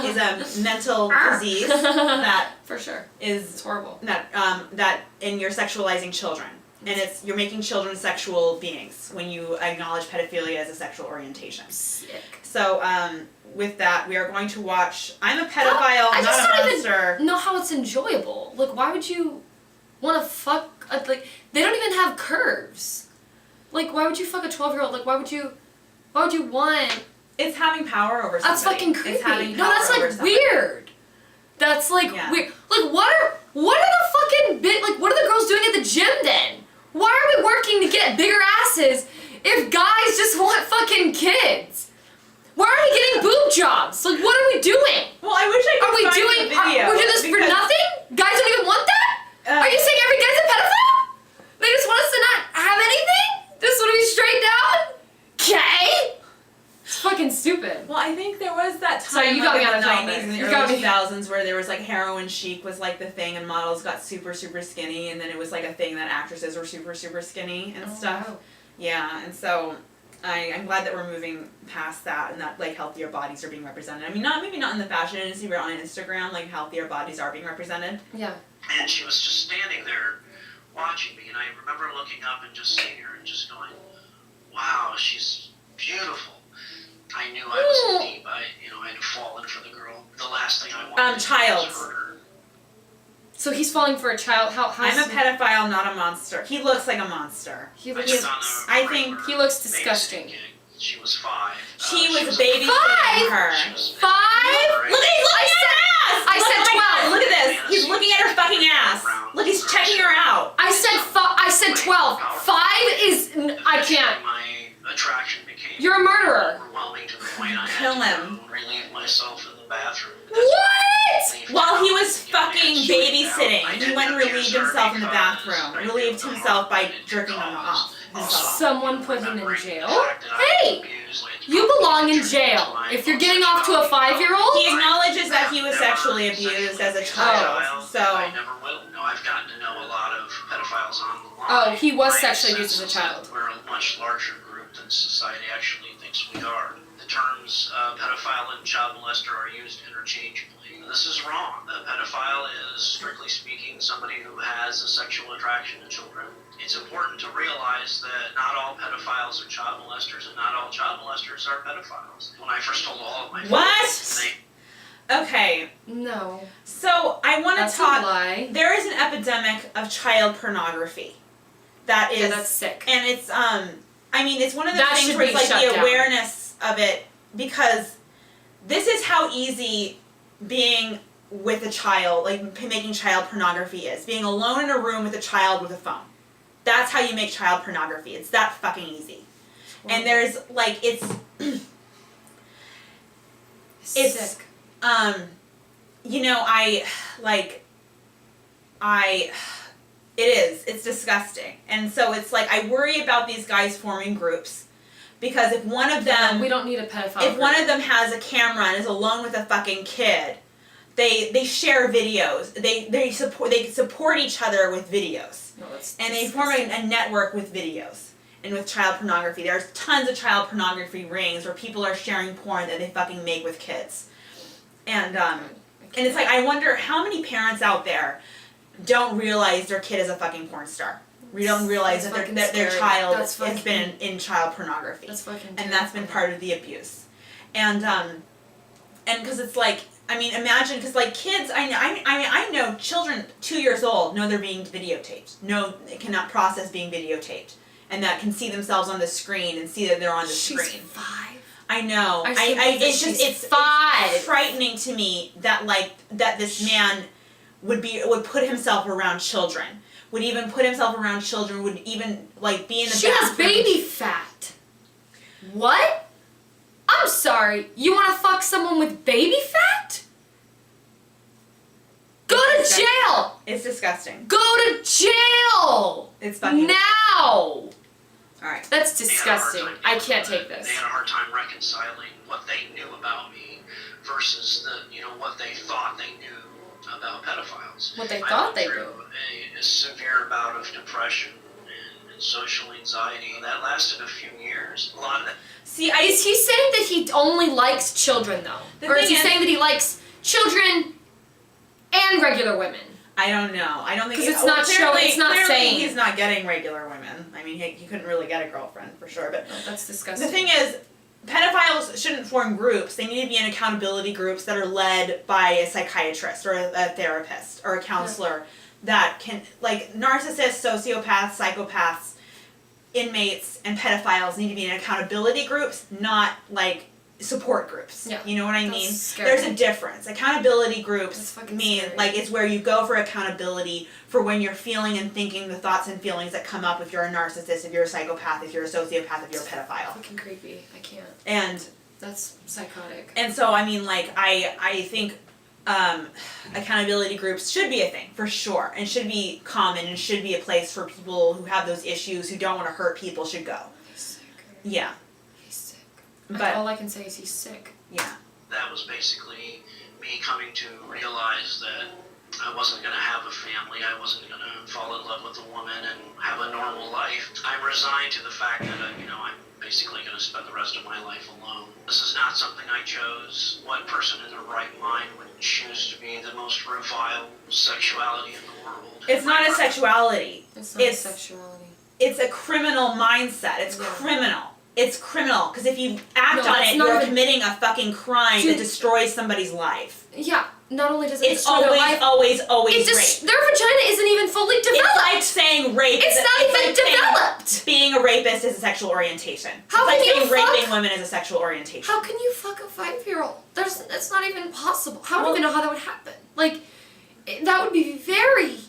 is a mental disease that For sure. is It's horrible. that and you're sexualizing children. And you're making children sexual beings when you acknowledge pedophilia as a sexual orientation. Sick. So, with that, we are going to watch I'm a Pedophile, I just Not a don't Monster. even know how it's enjoyable. Like, why would you want to fuck... Like, they don't even have curves. Like, why would you fuck a 12-year-old? Like, why would you want... It's having power over somebody. That's fucking creepy. It's having No, power that's, over like, somebody. weird. That's, like, Yeah. weird. Like, what are the fucking... what are the girls doing at the gym, then? Why are we working to get bigger asses if guys just want fucking kids? Why are we getting boob jobs? Like, what are we doing? Well, I wish I could Are we find doing... the video. we're doing this for because, nothing? Guys don't even want that? Are you saying every guy's a pedophile? They just want us to not have anything? They just want to be straight down? Okay? It's fucking stupid. Well, I think there was that time Sorry, you got me in on the a 90s topic. and the You early got me. 2000s where there was like heroin chic was like the thing and models got super, super skinny and then it was like a thing that actresses were super, super skinny and stuff. Wow. Yeah, and so I'm glad that we're moving past that and that like healthier bodies are being represented. I mean, maybe not in the fashion industry, but on Instagram, like healthier bodies are being represented. Yeah. And she was just standing there watching me, and I remember looking up and just seeing her and just going, wow, she's beautiful. I knew I was in deep. I had fallen for the girl. The last thing I wanted Child. was hurt her. So he's falling for a child. How I'm a pedophile, not a monster. He looks like a monster. He I looks... just on a I think regular he looks babysitting disgusting. gig. She was 5. She was a babysitting Five? her. She was 5? Look, he's looking at her ass! I said Look, oh my 12. God, look at this. He's looking at her fucking ass. Look, he's checking her out. I said 12. 5 is... I can't. My attraction became You're a murderer. overwhelming to the point I Kill had him. to go relieve myself in the bathroom. What? While he was fucking babysitting, he went and relieved himself in the bathroom. Relieved himself by jerking him off. Someone put him in jail? Hey! You belong in jail. If you're getting off to a 5-year-old... He acknowledges that he was sexually abused as a child, so... I never will. No, I've gotten to know a lot of pedophiles online. Oh, he was My sexually abused sense as a is child. that we're a much larger group than society actually thinks we are. The terms pedophile and child molester are used interchangeably. This is wrong. The pedophile is, strictly speaking, somebody who has a sexual attraction to children. It's important to realize that not all pedophiles are child molesters, and not all child molesters are pedophiles. When I first told all of my What? friends, Okay, No. so I want That's to a talk... lie. There is an epidemic of child pornography. That is... Yeah, that's sick. And it's, I mean, it's one of the That things should where it's be like shut the down. awareness of it, because this is how easy being with a child, like making child pornography is. Being alone in a room with a child with a phone. That's how you make child pornography. It's that fucking easy. And there's, like, it's, Sick. you know, I, like, it's disgusting. And so it's like, I worry about these guys forming groups, because if one of them, we don't need a pedophile. if one of them has a camera and is alone with a fucking kid, they share videos. They support each other with videos. No, that's And they form a network with videos and with child pornography. There's tons of child pornography rings where people are sharing porn that they fucking make with kids. And it's like, I wonder how many parents out there don't realize their kid is a fucking porn star. We don't realize that their child has been in child pornography. That's fucking and that's been part of the abuse. And because it's like, I mean, imagine, because like kids, I know children 2 years old know they're being videotaped. No, they cannot process being videotaped, and that can see themselves on the screen and see that they're on the screen. She's 5. I know. It's frightening to me that this man would put himself around children. Would even put himself around children. Would even like be in the bathroom. She has baby fat. What? I'm sorry. You want to fuck someone with baby fat? Go to jail. It's disgusting. Go to jail. It's fucking now. Alright. That's disgusting. I can't take this. They had a hard time reconciling what they knew about me versus what they thought they knew about pedophiles. What they thought they knew. A severe bout of depression and social anxiety that lasted a few years. A lot of that. See, is he saying that he only likes children though, or is he saying that he likes children and regular women? I don't know. I don't think because it's not showing. It's not saying he's not getting regular women. I mean, he couldn't really get a girlfriend for sure. But that's disgusting. The thing is, pedophiles shouldn't form groups. They need to be in accountability groups that are led by a psychiatrist or a therapist or a counselor that can, like, narcissists, sociopaths, psychopaths, inmates, and pedophiles need to be in accountability groups, not like support groups. Yeah. You know what I mean? Scary. There's a difference. Accountability groups mean scary. like it's where you go for accountability for when you're feeling and thinking the thoughts and feelings that come up if you're a narcissist, if you're a psychopath, if you're a sociopath, if you're a pedophile. Fucking creepy. I can't. And that's psychotic. And so I mean, like, I think accountability groups should be a thing for sure, and should be common, and should be a place for people who have those issues, who don't want to hurt people, should go. He's sick. Yeah. He's sick. But all I can say is he's sick. Yeah. That was basically me coming to realize that I wasn't going to have a family. I wasn't going to fall in love with a woman and have a normal life. I'm resigned to the fact that I'm basically going to spend the rest of my life alone. This is not something I chose. What person in their right mind would choose to be the most revile sexuality in the world? It's not a sexuality. It's not a sexuality. It's a criminal mindset. It's criminal. It's criminal, because if you act on it, you're committing a fucking crime that destroys somebody's life. Yeah. Not only does it it's destroy their life, always rape. Their vagina isn't even fully developed. It's like saying rape. It's not even developed. Being a rapist is a sexual orientation. How it's can like you saying fuck? raping women is a sexual orientation. How can you fuck a 5-year-old? That's not even possible. I don't even know how that would happen. Like, that would be very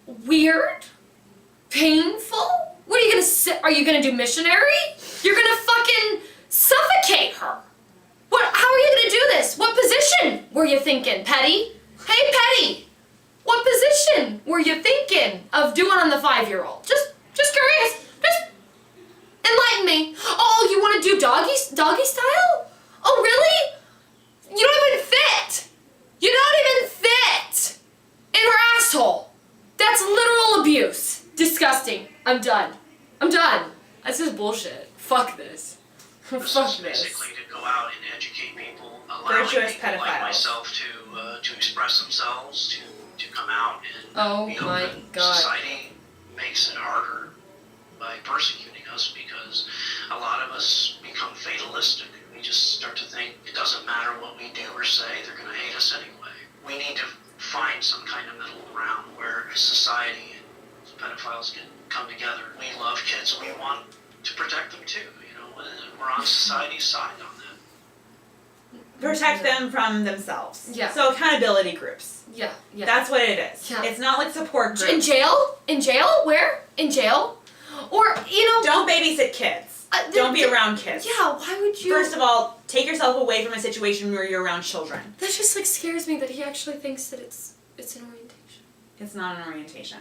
weird, painful. What are you gonna say? Are you gonna do missionary? You're gonna fucking suffocate her. How are you gonna do this? What position were you thinking, Petty? Hey, Petty! What position were you thinking of doing on the 5-year-old? Just curious. Just enlighten me. Oh, you want to do doggy style? Oh, really? You don't even fit. You don't even fit in her asshole. That's literal abuse. Disgusting. I'm done. That's just bullshit. Fuck this. Fuck this. Basically to go out and educate people, allowing people like myself to express themselves, to come out and be open. Society makes it harder by persecuting us because a lot of us become fatalistic. We just start to think it doesn't matter what we do or say, they're going to hate us anyway. We need to find some kind of middle ground where society and pedophiles can come together. We love kids, we want to protect them too. We're on society's side on that. Protect them from themselves. Yeah. So accountability groups. Yeah. That's what it is. Yeah. It's not like support groups. In jail? In jail? Where? In jail? Or, Don't babysit kids. Don't be around kids. Yeah, why would you? First of all, take yourself away from a situation where you're around children. That just, scares me that he actually thinks that it's an orientation. It's not an orientation.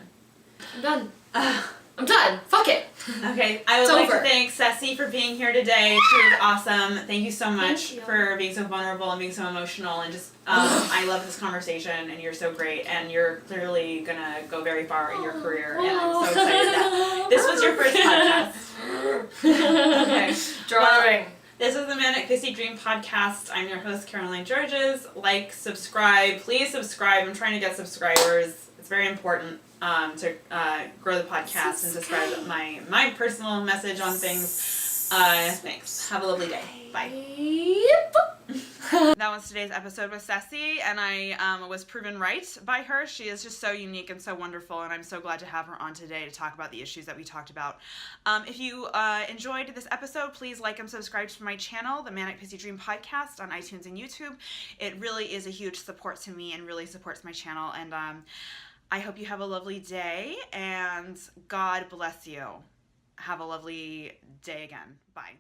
I'm done. I'm done. Fuck it. Okay, I would It's like over. to thank Sesssy for being here today. She was awesome. Thank you so much Thank you. for being so vulnerable and being so emotional and just I love this conversation and you're so great and you're clearly gonna go very far in your career and I'm so excited that this was your first podcast. Okay. Drawing. This is the Manic Pixie Dream Podcast. I'm your host, Caroline Georges. Like, subscribe. Please subscribe. I'm trying to get subscribers. It's very important to grow the podcast and to spread my personal message on things. Thanks. Have a lovely day. Bye. Yep. That was today's episode with Sesssy, and I was proven right by her. She is just so unique and so wonderful, and I'm so glad to have her on today to talk about the issues that we talked about. If you enjoyed this episode, please like and subscribe to my channel, the Manic Pixie Dream Podcast, on iTunes and YouTube. It really is a huge support to me and really supports my channel, and I hope you have a lovely day, and God bless you. Have a lovely day again. Bye.